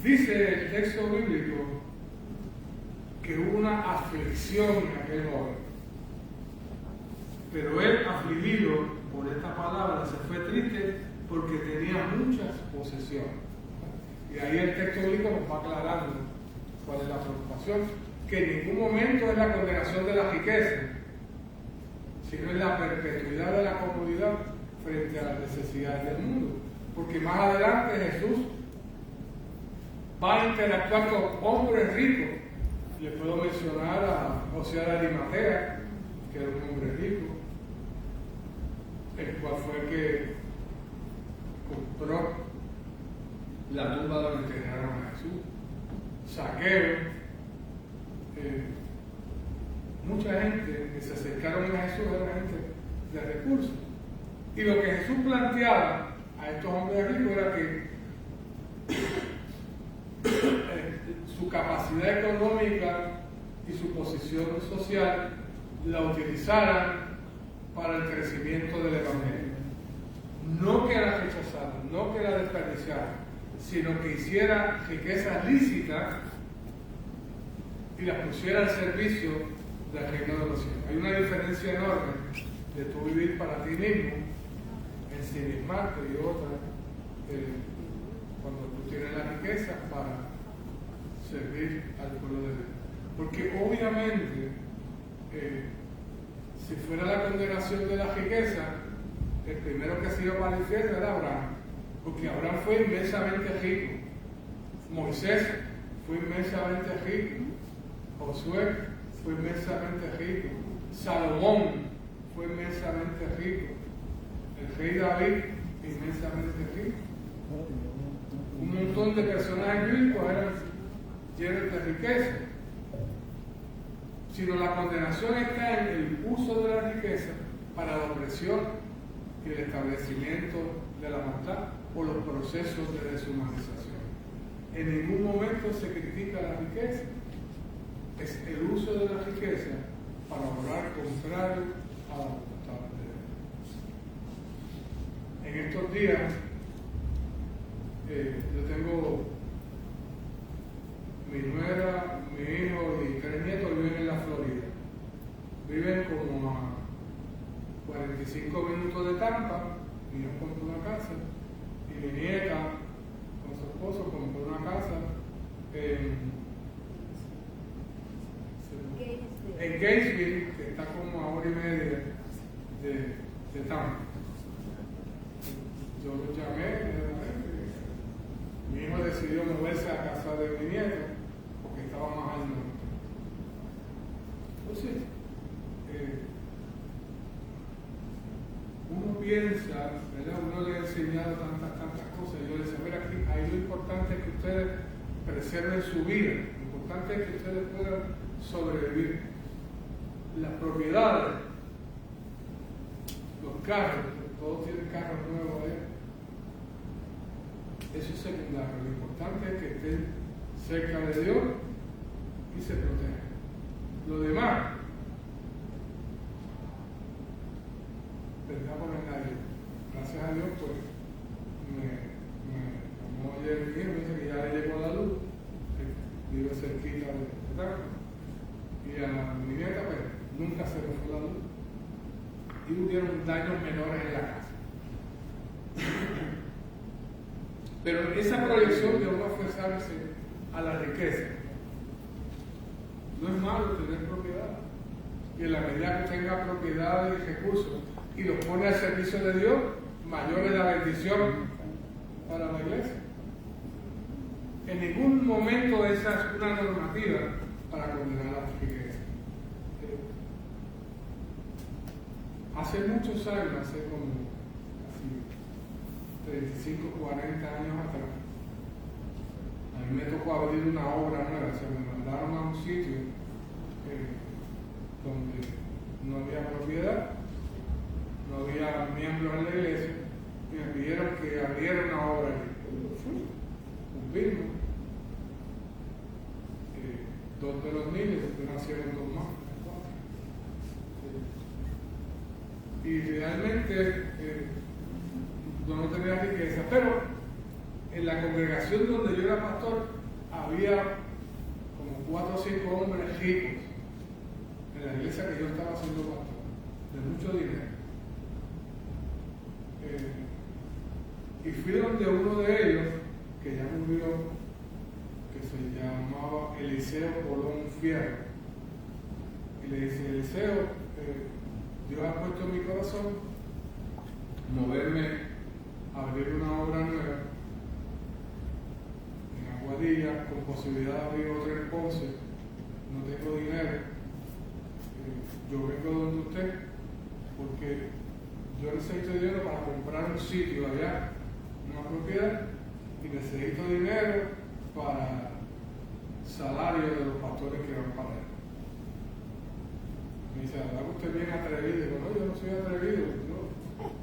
Dice el texto bíblico que hubo una aflicción en aquel joven, pero él, afligido por esta palabra, se fue triste porque tenía muchas posesiones. Y ahí el texto bíblico nos va aclarando cuál es la preocupación, que en ningún momento es la condenación de la riqueza, sino es la perpetuidad de la comodidad frente a las necesidades del mundo. Porque más adelante Jesús va a interactuar con hombres ricos. Le puedo mencionar a José de Arimatea, que era un hombre rico, el cual fue el que compró la tumba donde enterraron a Jesús. Zaqueo, mucha gente que se acercaron a Jesús era gente de recursos. Y lo que Jesús planteaba a estos hombres ricos era que su capacidad económica y su posición social la utilizaran para el crecimiento del Evangelio. No que la rechazaran, no que la desperdiciaran, sino que hiciera riquezas lícitas y las pusiera al servicio del reino de los cielos. Hay una diferencia enorme de tú vivir para ti mismo, ensimismarte, y otra cuando tú tienes la riqueza para servir al pueblo de Dios. Porque obviamente, si fuera la condenación de la riqueza, el primero que se iba para el infierno era Abraham, porque Abraham fue inmensamente rico, Moisés fue inmensamente rico, Josué fue inmensamente rico, Salomón fue inmensamente rico, el rey David inmensamente rico. Un montón de personajes bíblicos eran llenos de riqueza. Sino la condenación está en el uso de la riqueza para la opresión y el establecimiento de la maldad o los procesos de deshumanización. En ningún momento se critica la riqueza. Es el uso de la riqueza para obrar contrario a la voluntad de Dios. En estos días, yo tengo mi nuera, mi hijo y 3 nietos viven en la Florida. Viven como a 45 minutos de Tampa. Mi hijo compró una casa y mi nieta con su esposo compró una casa en Gainesville, que está como a 1 hora y media de Tampa. Yo lo llamé, mi hijo decidió moverse a casa de mi nieto porque estaba más al norte. Entonces, uno piensa, ¿verdad? Uno le ha enseñado tantas cosas. Yo le decía, mira, aquí ahí lo importante es que ustedes preserven su vida. Lo importante es que ustedes puedan sobrevivir. Las propiedades, los carros, todos tienen carros nuevos allá. Eso es secundario. Lo importante es que estén cerca de Dios y se protejan. Lo demás, vendrá por el nadie. Gracias a Dios, pues, como ayer mi hijo me dice que ya le llegó la luz, vive cerquita de Tarco, y a mi nieta, pues, nunca se le fue la luz, y hubieron daños menores en la casa. Pero esa proyección de uno aferrarse a la riqueza, no es malo tener propiedad, y en la medida que tenga propiedades y recursos y los pone al servicio de Dios, mayor es la bendición para la iglesia. En ningún momento esa es una normativa para condenar la riqueza. Hace muchos años, hace como 35, 40 años atrás, a mí me tocó abrir una obra nueva. Se me mandaron a un sitio donde no había propiedad, no había miembros en la iglesia, y me pidieron que abriera una obra allí. Cumplimos. Dos de los niños, después nacieron dos más. Y realmente yo no tenía riqueza, pero en la congregación donde yo era pastor había como 4 o 5 hombres ricos en la iglesia que yo estaba haciendo pastor, de mucho dinero. Y fui donde uno de ellos, que ya murió, que se llamaba Eliseo Colón Fierro, y le dice: Eliseo, Dios ha puesto en mi corazón moverme a abrir una obra nueva en Aguadilla, con posibilidad de abrir otra en Ponce. No tengo dinero, yo vengo donde usted porque yo necesito dinero para comprar un sitio allá, una propiedad, y necesito dinero para salario de los pastores que van para allá. Me dice: ¿verdad que usted es bien atrevido? Digo: no, yo no soy atrevido.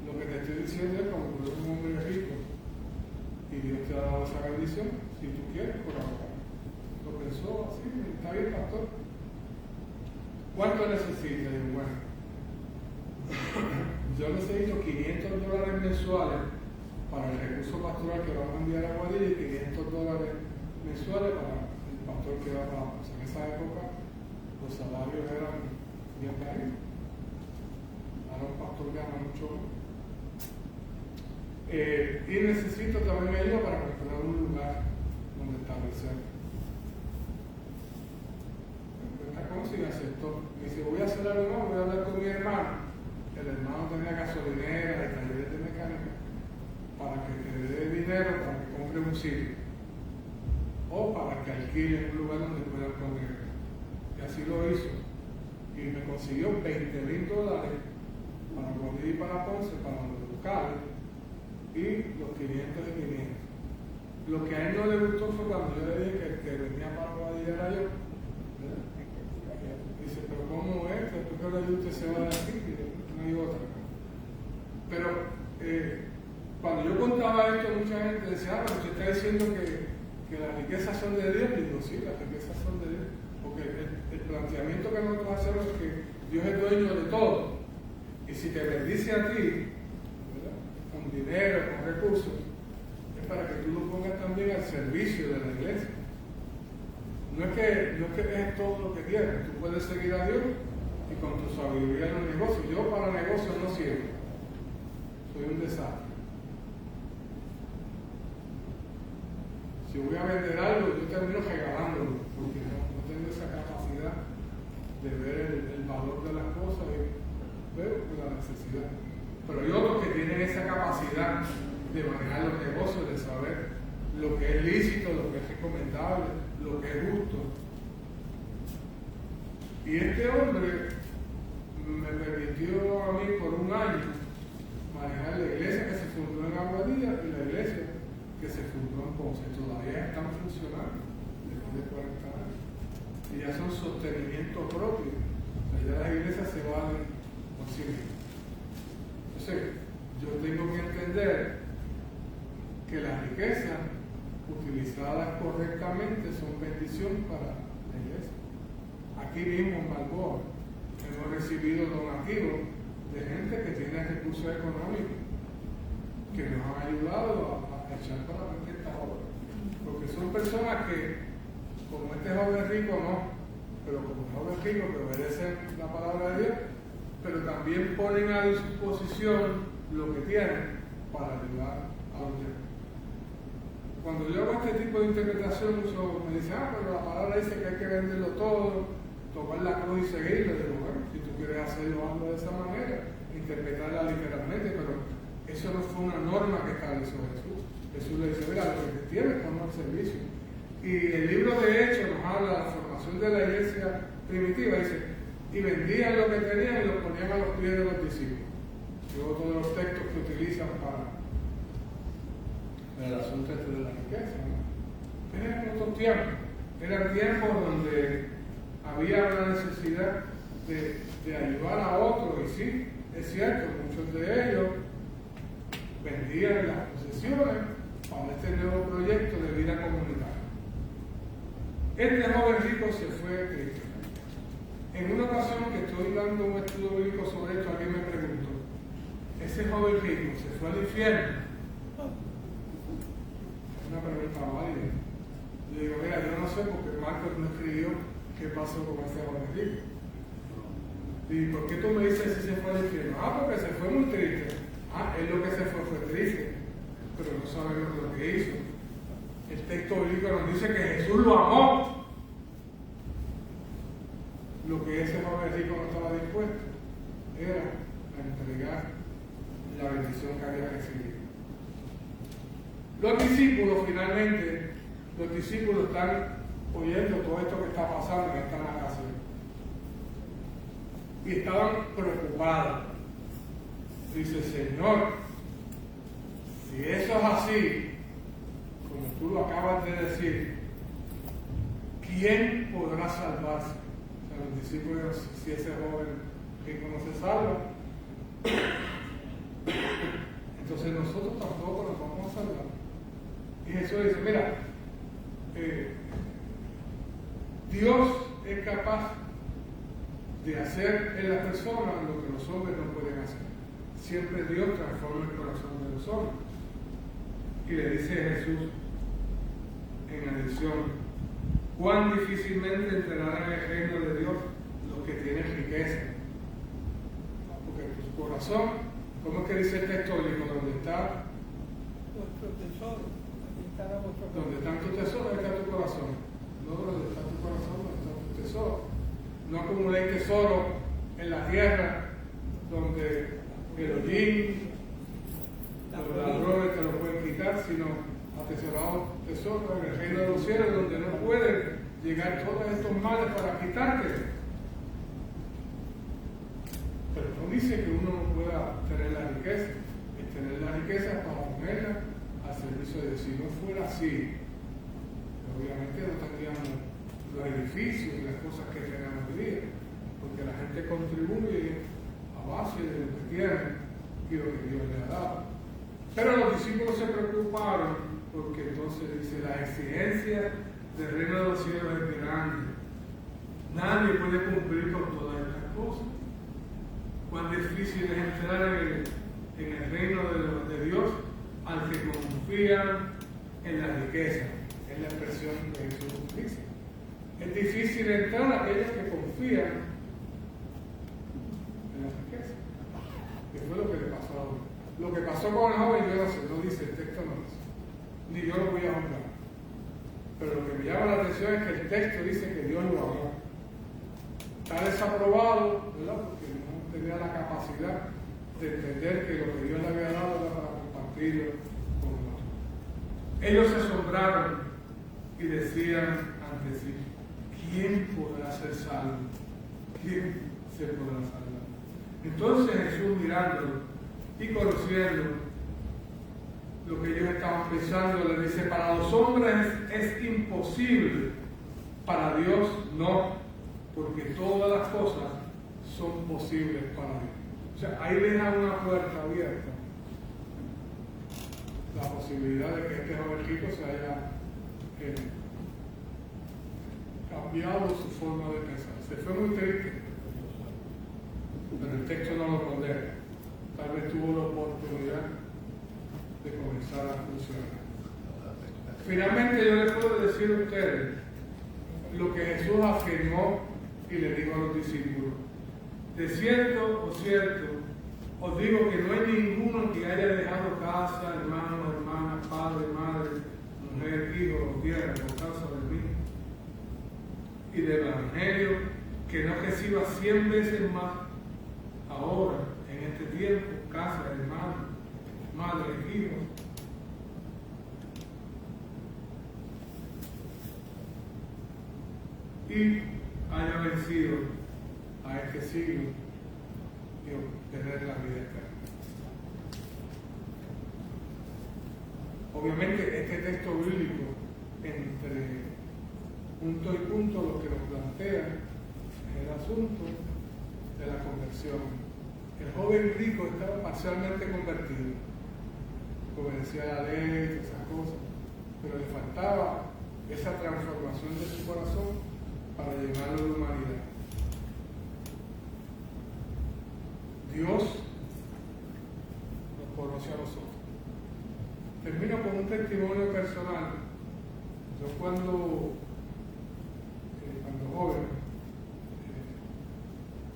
Lo que te estoy diciendo es como que tú eres un hombre rico y Dios te ha dado esa bendición. Si tú quieres, por ahora. Lo pensó así: está bien, pastor. ¿Cuánto necesita? Digo: bueno, yo necesito $500 mensuales para el recurso pastoral que vamos a enviar a Guadilla y $500 mensuales para el pastor que va a Ponce. En esa época los salarios eran bien bajos. Ahora un pastor gana mucho más. Y necesito también ayuda para comprar un lugar donde establecer. Esta cosa y aceptó. Me dice: voy a hacer algo más, voy a hablar con mi hermano. El hermano tenía gasolinera y talleres de mecánica, para que te dé dinero para que compre un sitio o para que alquile un lugar donde puedan congregar. Y así lo hizo. Y me consiguió $20,000 para Guadilla y para Ponce, para los locales, y los 500 y 500. Lo que a él no le gustó fue cuando yo le dije que el que venía para Guadilla era yo. Dice: pero ¿cómo es? ¿Por qué ahora usted se va de aquí? No hay otra. Pero cuando yo contaba esto, mucha gente decía: pero usted está diciendo que las riquezas son de Dios. Y digo: sí, las riquezas son de Dios. Porque el planteamiento que nosotros hacemos es que Dios es dueño de todo. Y si te bendice a ti, ¿verdad?, con dinero, con recursos, es para que tú lo pongas también al servicio de la iglesia. No es que es todo lo que tienes. Tú puedes seguir a Dios y con tu sabiduría en los negocios. Yo para negocios no sirvo. Soy un desastre. Si voy a vender algo, yo termino regalándolo, porque no tengo esa capacidad de ver el valor de las cosas y veo la necesidad. Pero hay otros que tienen esa capacidad de manejar los negocios, de saber lo que es lícito, lo que es recomendable, lo que es justo. Y este hombre me permitió a mí por un año manejar la iglesia que se fundó en Aguadilla y la iglesia que se fundó en Ponce. Todavía están funcionando después de 40 años. y ya son sostenimiento propio. O sea, ya las iglesias se valen por sí mismas. Entonces, yo tengo que entender que las riquezas utilizadas correctamente son bendición para la iglesia. Aquí mismo en Balboa hemos recibido donativos de gente que tiene recursos económicos que nos han ayudado a echar para adelante esta obra. Porque son personas que, como este joven rico no, pero como el joven rico que obedecen la palabra de Dios, pero también ponen a disposición lo que tienen para ayudar a los demás. Cuando yo hago este tipo de interpretación, me dicen, pero la palabra dice que hay que venderlo todo, tomar la cruz y seguirlo. Digo, bueno, si tú quieres hacerlo, hazlo de esa manera, interpretarla literalmente, pero eso no fue una norma que estableció Jesús. Jesús le dice, mira, lo que tienes, toma el servicio. Y el libro de Hechos nos habla de la formación de la iglesia primitiva, dice, y vendían lo que tenían y lo ponían a los pies de los discípulos. Y otro de los textos que utilizan para el asunto este de la riqueza, ¿no? Eran otros tiempos, eran tiempos donde había una necesidad de ayudar a otros, y sí, es cierto, muchos de ellos vendían las posesiones para este nuevo proyecto de vida comunitaria. Este joven rico se fue a Cristo. En una ocasión que estoy dando un estudio bíblico sobre esto, alguien me preguntó, ¿ese joven rico se fue al infierno? Una pregunta válida. Yo digo, mira, yo no sé porque Marcos no escribió qué pasó con ese joven rico. ¿Y por qué tú me dices si se fue al infierno? Porque se fue muy triste. Él lo que se fue triste, pero no sabemos lo que hizo. El texto bíblico nos dice que Jesús lo amó. Lo que ese joven rico no estaba dispuesto era a entregar la bendición que había recibido. Los discípulos, finalmente, los discípulos están oyendo todo esto que está pasando en esta narración. Y estaban preocupados. Dice, Señor, si eso es así, como tú lo acabas de decir, ¿quién podrá salvarse? O sea, los discípulos, si ese joven rico no se salva, entonces nosotros tampoco nos vamos a salvar. Y Jesús dice, mira, Dios es capaz de hacer en las personas lo que los hombres no pueden hacer. Siempre Dios transforma el corazón de los hombres. Y le dice Jesús en adición, cuán difícilmente entrarán en el reino de Dios los que tienen riqueza. Porque tu corazón, ¿cómo es que dice el texto bíblico? Donde está Vuestro tesoro, aquí estará vuestro tesoro. donde está tu tesoro, ahí está tu corazón. No donde está tu corazón, donde está tu tesoro. No acumuléis tesoro en la tierra, donde el hollín, los ladrones te lo pueden quitar, sino atesorados tesoros en el reino de los cielos, donde no pueden llegar todos estos males para quitarte. Pero no dice que uno no pueda tener la riqueza. El tener la riqueza para ponerla al servicio de Dios. Si no fuera así, obviamente no tendríamos los edificios y las cosas que tenemos hoy día, porque la gente contribuye a base de lo que tiene y lo que Dios le ha dado. Pero los discípulos se preocuparon porque entonces dice, la exigencia del reino de los cielos es grande. Nadie puede cumplir con todas estas cosas. Cuán difícil es entrar en el reino de Dios al que confía en la riqueza. Es la expresión que Jesús utiliza. Es difícil entrar a aquellos que confían en la riqueza. Que fue lo que le pasó a uno. Lo que pasó con el joven, yo no sé, no dice, el texto no dice. Ni yo lo voy a juzgar. Pero lo que me llama la atención es que el texto dice que Dios lo amó. Está desaprobado, ¿verdad? Porque no tenía la capacidad de entender que lo que Dios le había dado era para compartirlo con nosotros. Ellos se asombraron y decían ante sí, ¿quién podrá ser salvo? ¿Quién se podrá salvar? Entonces Jesús, mirándolo y conociendo lo que ellos estaban pensando, le dice, para los hombres es imposible, Para Dios no, porque todas las cosas son posibles para Dios. O sea, ahí deja una puerta abierta la posibilidad de que este jovencito se haya cambiado su forma de pensar. Se fue muy triste, pero el texto no lo condena. Tal vez tuvo la oportunidad de comenzar a funcionar. Finalmente yo les puedo decir a ustedes lo que Jesús afirmó y le dijo a los discípulos. De cierto o cierto, os digo que no hay ninguno que haya dejado casa, hermano, hermana, padre, madre, mujer, hijo, tierra, por causa de mí y del Evangelio, que no reciba 100 veces más ahora, en este tiempo, casa, hermano, madre, hijo. Y haya vencido a este siglo y tener la vida eterna. Obviamente este texto bíblico, entre punto y punto, lo que nos plantea es el asunto de la conversión. El joven rico estaba parcialmente convertido, obedecía la ley, esas cosas, pero le faltaba esa transformación de su corazón para llenarlo de humanidad. Dios nos conoce a nosotros. Termino con un testimonio personal. Yo cuando joven,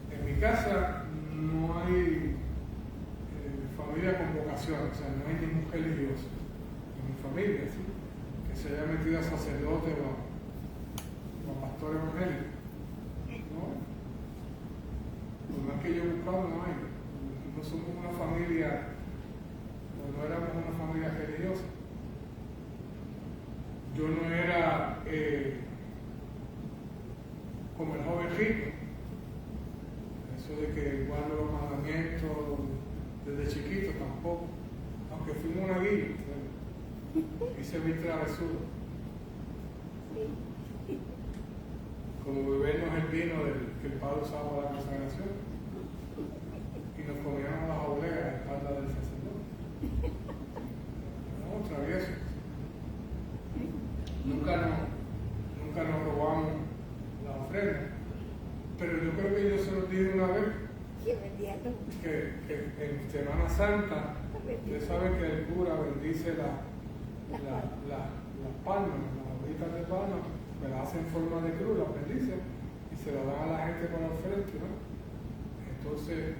en mi casa no hay familia con vocación, o sea, no hay ningún religioso en mi familia, ¿sí?, que se haya metido a sacerdote o a pastor evangélico. ¿No? Por más que yo he buscado, no hay. No somos una familia, no éramos una familia religiosa. Yo no era como el joven rico, eso de que guardo los mandamientos desde chiquito tampoco, aunque fui monaguillo, hice mi travesura. Como bebernos el vino que el padre usaba para la consagración y nos comíamos las obleas a la espalda del sacerdote. No, traviesos. Nunca nos robamos la ofrenda, pero yo creo que yo se los dije una vez que en Semana Santa ustedes saben que el cura bendice las palmas, las hojitas de palma, me las hace en forma de cruz, las bendice y se las dan a la gente con la frente, ¿no? Entonces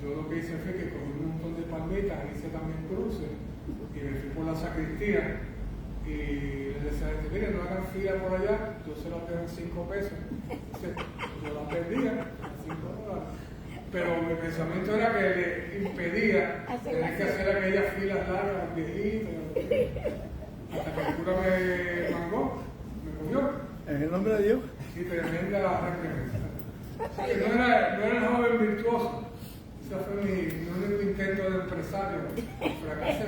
yo lo que hice fue que cogí un montón de palmitas, hice también cruces y me fui por la sacristía y les decía a la gente, miren, no hagan fila por allá, yo se las dejo en 5 pesos. Entonces yo las vendía en $5, pero mi pensamiento era que le impedía tener que hacer aquellas filas largas, viejitas, hasta que el cura me mangó, me cogió. En el nombre de Dios. Sí, tremenda reprehensión. O sea, que no era el joven virtuoso. Ese fue mi único intento de empresario. Fracasé.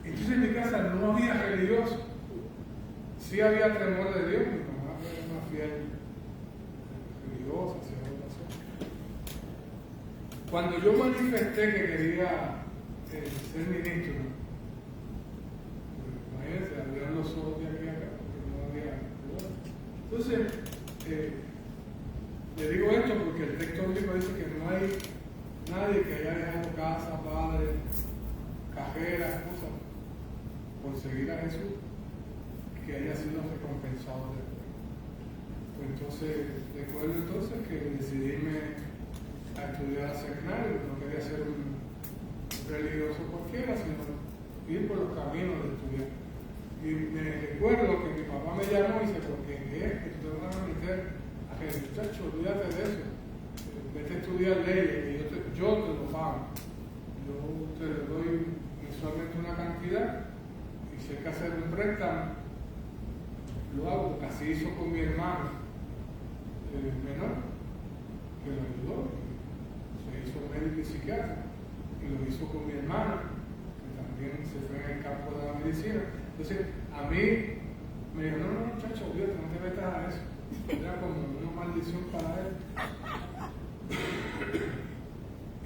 Entonces en mi casa no había religioso. Sí había temor de Dios. Mi mamá era una fiel religiosa, cuando yo manifesté que quería ser ministro, imagínense, abrieron los ojos de aquí a acá, porque no había. Entonces, le digo esto porque el texto bíblico dice que no hay nadie que haya dejado casa, padre, cajeras, cosas, por seguir a Jesús, que haya sido recompensado después. Pues entonces, recuerdo entonces que decidíme a estudiar seminario, no quería ser un religioso cualquiera, sino ir por los caminos de estudiar. Y me recuerdo que mi papá me llamó y dice, ¿por qué es que tú te vas a meter a que el muchacho, olvídate de eso, vete a estudiar leyes, que yo te lo pago, yo te doy mensualmente una cantidad y si hay que hacer un préstamo, lo hago, porque así hizo con mi hermano menor, que lo ayudó. Se hizo médico y psiquiatra y lo hizo con mi hermana, que también se fue en el campo de la medicina. Entonces, a mí Me dijo, no, muchacho, Dios, no te metas a eso. Era como una maldición para él.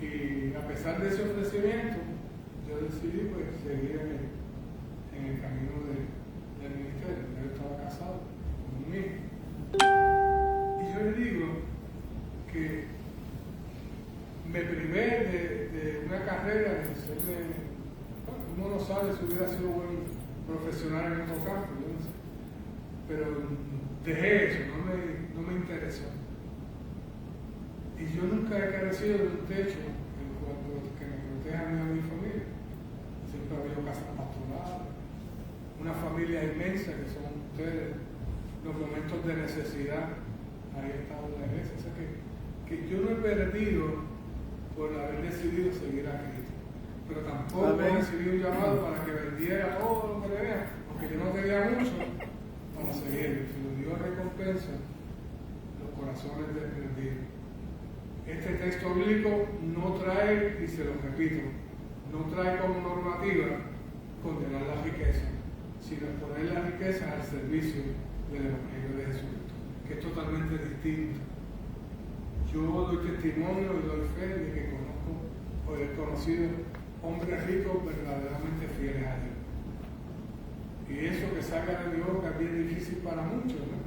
Y a pesar de ese ofrecimiento, yo decidí pues seguir en el camino del ministerio. Él estaba casado con un hijo. Y yo le digo que me privé de una carrera, de serme, bueno, uno no sabe si hubiera sido buen profesional en otro campo, yo no sé. Pero dejé eso, no me interesó. Y yo nunca he carecido de un techo en cuanto que me proteja a mí y a mi familia. Siempre ha habido casas pastorales, una familia inmensa que son ustedes, los momentos de necesidad, ahí ha estado la iglesia. O sea que yo no he perdido por haber decidido seguir a Cristo. Pero tampoco he recibido un llamado para que vendiera todo lo que tenía, porque yo no tenía mucho para seguir. Si Dios recompensa los corazones desprendidos. Este texto bíblico no trae, y se lo repito, no trae como normativa condenar la riqueza, sino poner la riqueza al servicio del Evangelio de Jesucristo, que es totalmente distinto. Yo doy testimonio y doy fe de que conozco o he conocido hombres ricos verdaderamente fieles a Dios. Y eso que saca de Dios es bien difícil para muchos, ¿no?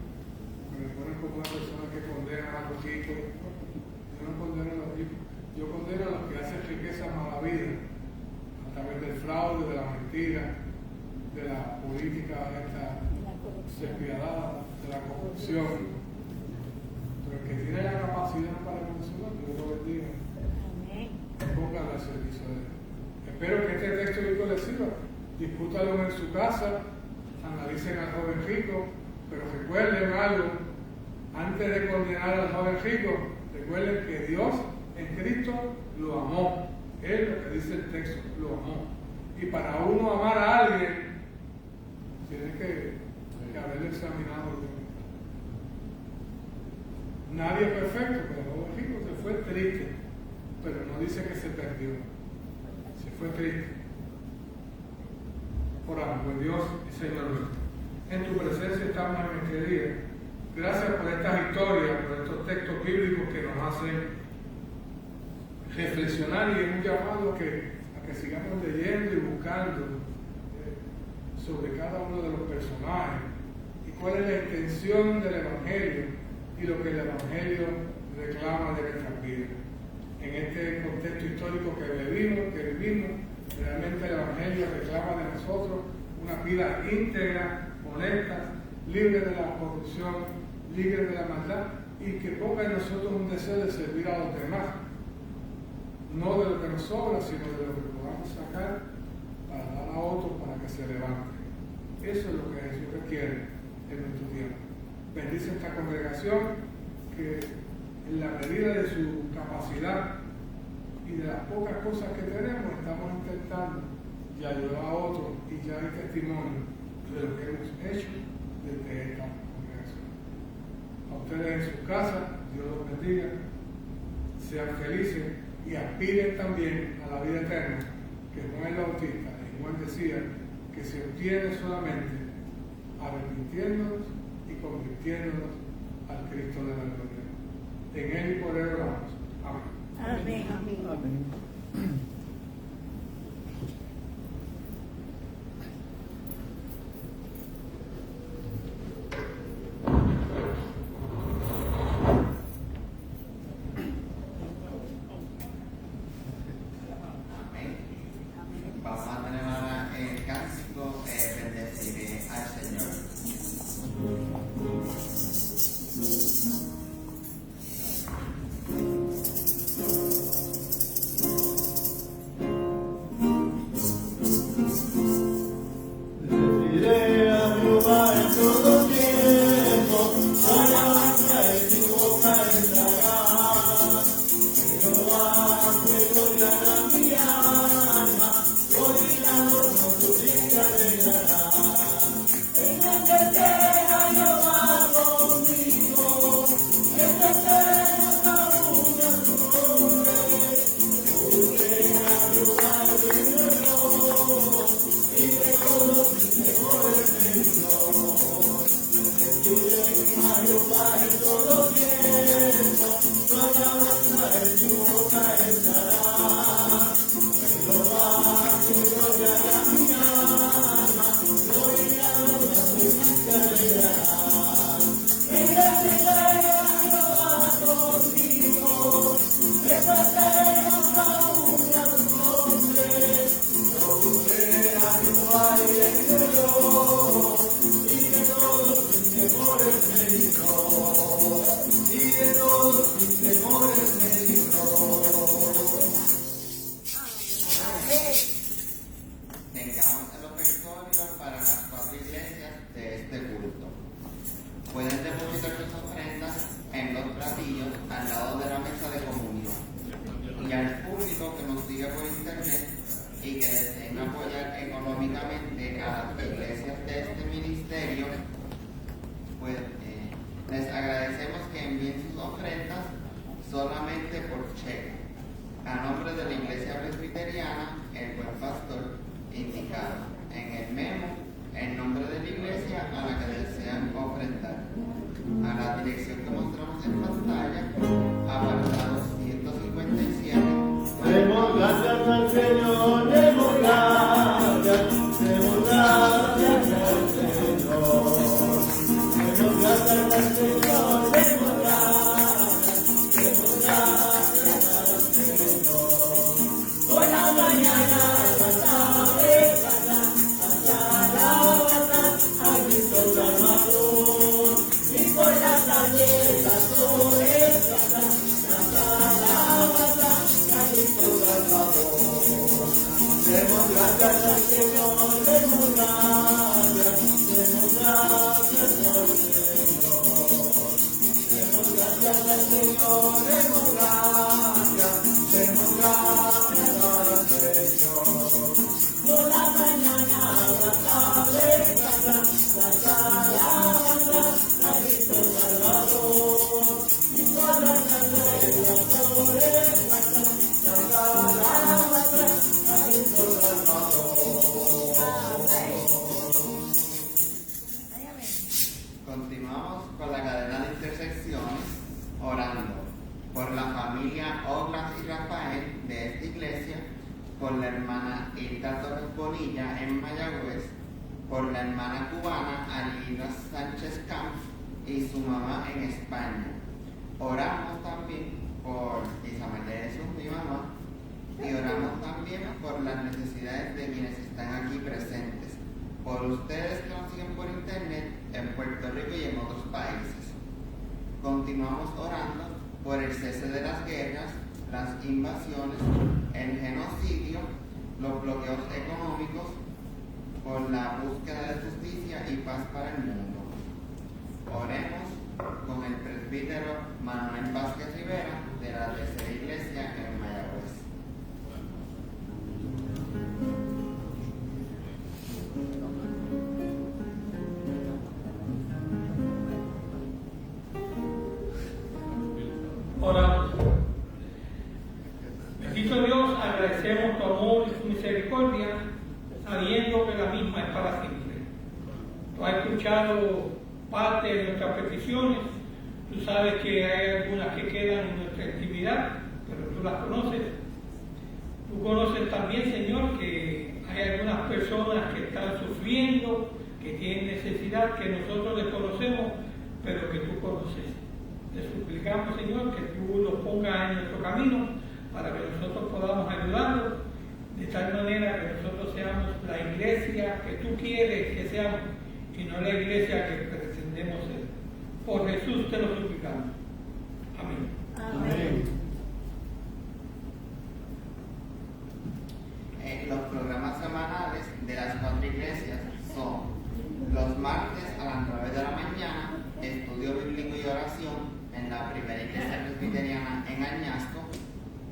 Me ponen como una persona que condena a los ricos. Yo no condeno a los ricos, yo condeno a los que hacen riqueza mala vida a través del fraude, de la mentira, de la política esta despiadada, de la corrupción. Pero el que tiene la capacidad para funcionar, Dios lo bendiga. Póngalo al servicio de Dios. Espero que este texto bíblico les sirva. Discútalo en su casa, analicen al joven rico, pero recuerden algo, antes de condenar al joven rico, recuerden que Dios en Cristo lo amó. Es lo que dice el texto, lo amó. Y para uno amar a alguien, tiene que haberlo examinado bien. Nadie es perfecto, pero el joven rico se fue triste, pero no dice que se perdió, se fue triste. Oramos, pues Dios y Señor, en tu presencia estamos en este día. Gracias por estas historias, por estos textos bíblicos que nos hacen reflexionar, y es un llamado a que sigamos leyendo y buscando sobre cada uno de los personajes y cuál es la intención del Evangelio y lo que el Evangelio reclama de nuestras vidas. En este contexto histórico que vivimos, realmente el Evangelio reclama de nosotros una vida íntegra, honesta, libre de la corrupción, libre de la maldad, y que ponga en nosotros un deseo de servir a los demás, no de lo que nos sobra, sino de lo que podamos sacar para dar a otros para que se levanten. Eso es lo que Jesús requiere en nuestro tiempo. Bendice esta congregación, que en la medida de su capacidad y de las pocas cosas que tenemos, estamos intentando y ayudar a otros, y ya hay testimonio de lo que hemos hecho desde esta congregación. A ustedes en sus casas, Dios los bendiga, sean felices y aspiren también a la vida eterna, que Juan el Bautista y Juan decía que se obtiene solamente arrepintiéndonos y convirtiéndonos al Cristo de la gloria. En Él y por Él oramos. Amén. Amén. Amén. Vamos a tener ahora el cántico Bendeciré al Señor. entregamos el ofertorio para las 4 iglesias de este culto. Pueden depositar sus ofrendas en los platillos al lado de la mesa de comunión. Y al público que nos sigue por internet y que deseen apoyar económicamente a las iglesias de este ministerio, pues les agradecemos que envíen sus ofrendas solamente por cheque, a nombre de la Iglesia Presbiteriana El Buen Pastor, indicado en el memo el nombre de la iglesia a la que desean ofrendar. A la dirección que mostramos en pantalla, apartado 157. Demos gracias al Señor, demos gracias al Señor. Demos gracias al Señor, demos gracias al Señor. Por la mañana cantaba de casa, hasta la hora a Cristo Salvador. Y por la tarde pastores hasta la hora a Cristo Salvador. Demos gracias al Señor, demos gracias al Señor. Demos gracias al Señor, demos gracias al Señor. Por la mañana, la tarde, la alabanza a Cristo Salvador. Y por la tarde, la flores, la alabanza a Cristo Salvador. Continuamos con la cadena de intersecciones, orando por la familia Oglas y Rafael de esta iglesia, por la hermana Hilda Torres Bonilla en Mayagüez, por la hermana cubana Alida Sánchez Camps y su mamá en España. Oramos también por Isabel de Jesús, mi mamá, y oramos también por las necesidades de quienes están aquí presentes, por ustedes que nos siguen por internet en Puerto Rico y en otros países. Continuamos orando por el cese de las guerras, las invasiones, el genocidio, los bloqueos económicos, por la búsqueda de justicia y paz para el mundo. Oremos con el presbítero Manuel Vázquez Rivera de la Tercera Iglesia en Mayagüez. Oramos. Bendito Dios, agradecemos tu amor y tu misericordia, sabiendo que la misma es para siempre. Tú has escuchado parte de nuestras peticiones, tú sabes que hay algunas que quedan en nuestra actividad, pero tú las conoces. Tú conoces también, Señor, que hay algunas personas que están sufriendo, que tienen necesidad, que nosotros desconocemos, pero que tú conoces. Te suplicamos, Señor, que tú los pongas en nuestro camino para que nosotros podamos ayudarlos, de tal manera que nosotros seamos la iglesia que tú quieres que seamos y no la iglesia que pretendemos ser. Por Jesús te lo suplicamos. Amén. Amén. Los programas semanales de las 4 iglesias son los martes a las 9 de la mañana, estudio bíblico y oración en la primera iglesia presbiteriana en Añasco.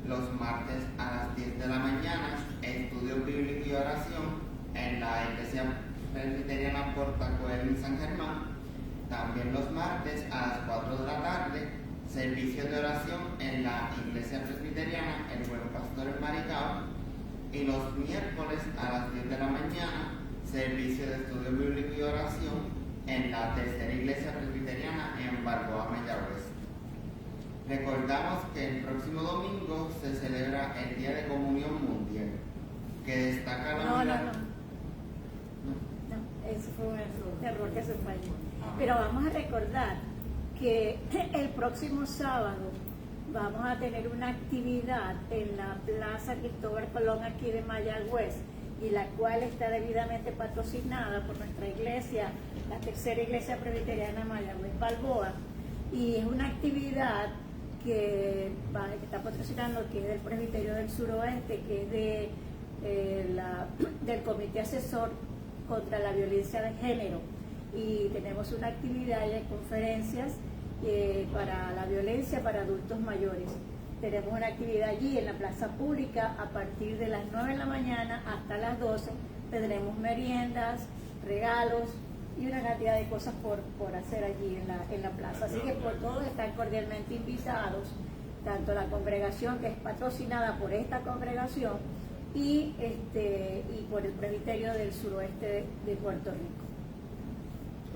Los martes a las 10 de la mañana, estudio bíblico y oración en la iglesia presbiteriana Portacoel en San Germán. También los martes a las 4 de la tarde, servicio de oración en la iglesia presbiteriana El Buen Pastor en Maricao. Y los miércoles a las 10 de la mañana, servicio de estudio bíblico y oración en la Tercera Iglesia Presbiteriana en Balboa, Mayagüez. Recordamos que el próximo domingo se celebra el Día de Comunión Mundial, que destaca la unidad. No, eso fue un error que se falló. Pero vamos a recordar que el próximo sábado vamos a tener una actividad en la Plaza Cristóbal Colón aquí de Mayagüez, y la cual está debidamente patrocinada por nuestra iglesia, la Tercera Iglesia Presbiteriana Mayagüez Balboa, y es una actividad que está patrocinando, que es del Presbiterio del Suroeste, que es del Comité Asesor contra la Violencia de Género, y tenemos una actividad de conferencias para la violencia para adultos mayores. Tenemos una actividad allí en la plaza pública a partir de las 9 de la mañana hasta las 12. Tendremos meriendas, regalos y una cantidad de cosas por hacer allí en la plaza. Así que por todos están cordialmente invitados, tanto la congregación, que es patrocinada por esta congregación, y por el Presbiterio del Suroeste de Puerto Rico.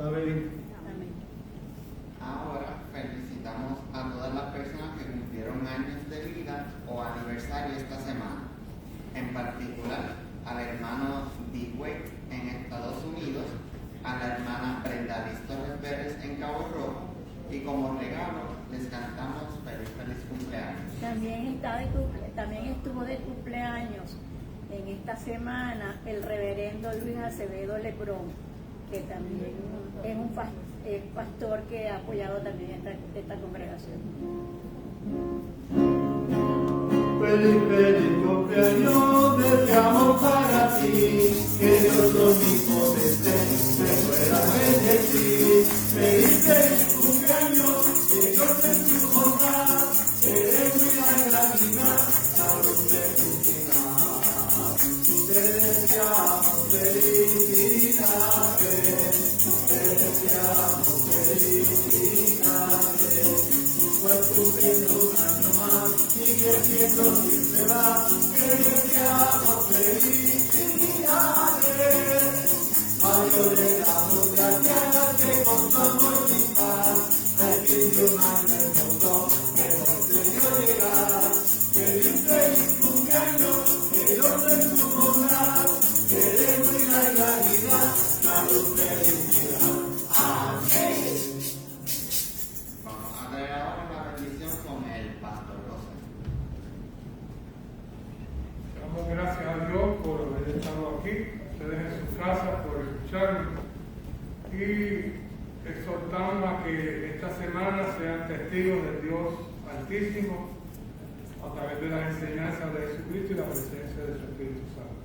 Amén. Amén. Ahora felicitamos a todas las personas que cumplieron años de vida o aniversario esta semana. En particular, al hermano Dwayne en Estados Unidos, a la hermana Brenda Liz Torres Pérez en Cabo Rojo, y como regalo les cantamos feliz cumpleaños. También estuvo de cumpleaños en esta semana el reverendo Luis Acevedo Lebrón, que también es un pastor que ha apoyado también esta congregación. Feliz cumpleaños deseamos para ti, que Dios omnipotente te pueda bendecir. Feliz cumpleaños, que Dios en tu bondad te dé cuidar y la vida, salud y felicidad. Te deseamos felicidades, te deseamos felicidades, pues cumpliendo un año más y creciendo siempre va. Te deseamos felicidades, a Dios le damos gracias que con tu amor y paz al fin de un año hermoso hemos querido llegar. Feliz cumpleaños, que Dios en su bondad te dé vida y la vida, salud, felicidad. Amén. Vamos a traer ahora la bendición con el pastor Rosa. Damos gracias a Dios por haber estado aquí, ustedes en sus casas, por escucharnos, y exhortamos a que esta semana sean testigos de Dios Altísimo a través de las enseñanzas de Jesucristo y la presencia de su Espíritu Santo.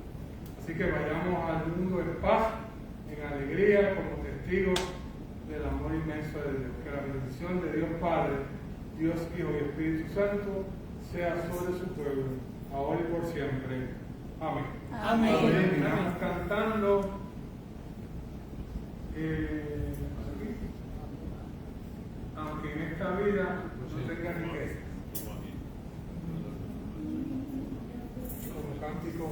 Así que vayamos al mundo en paz, en alegría, como testigos del amor inmenso de Dios. Que la bendición de Dios Padre, Dios Hijo y Espíritu Santo sea sobre su pueblo, ahora y por siempre. Amén. Amén. Estamos cantando aunque en esta vida no tenga riqueza. Como cántico.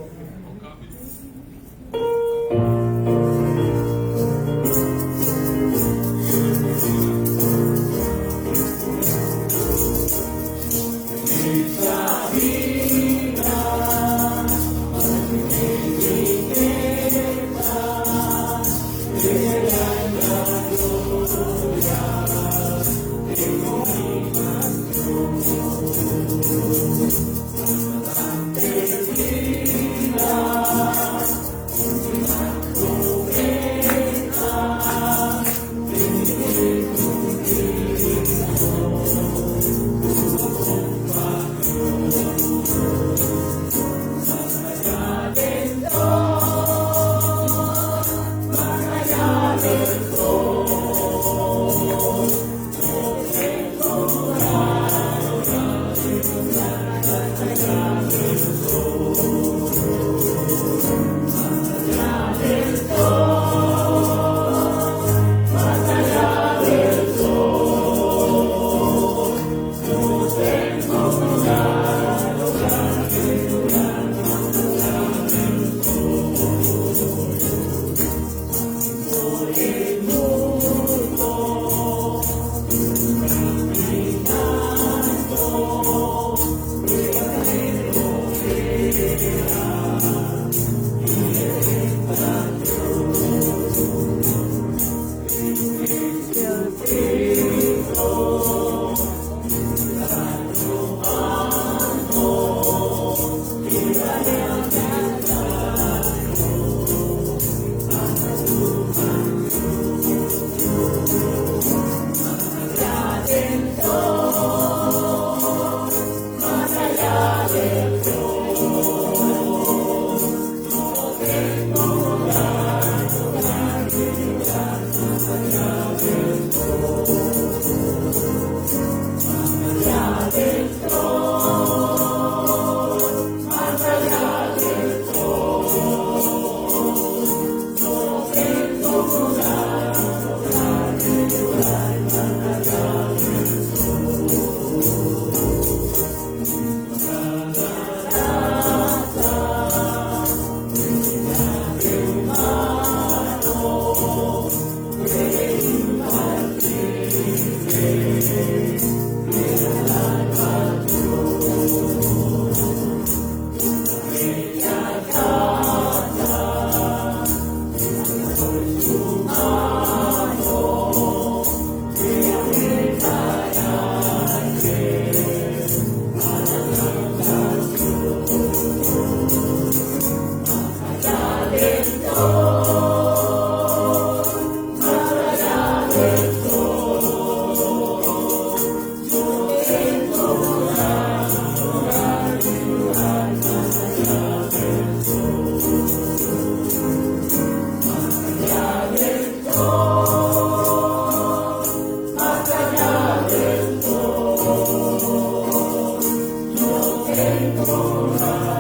Tengo la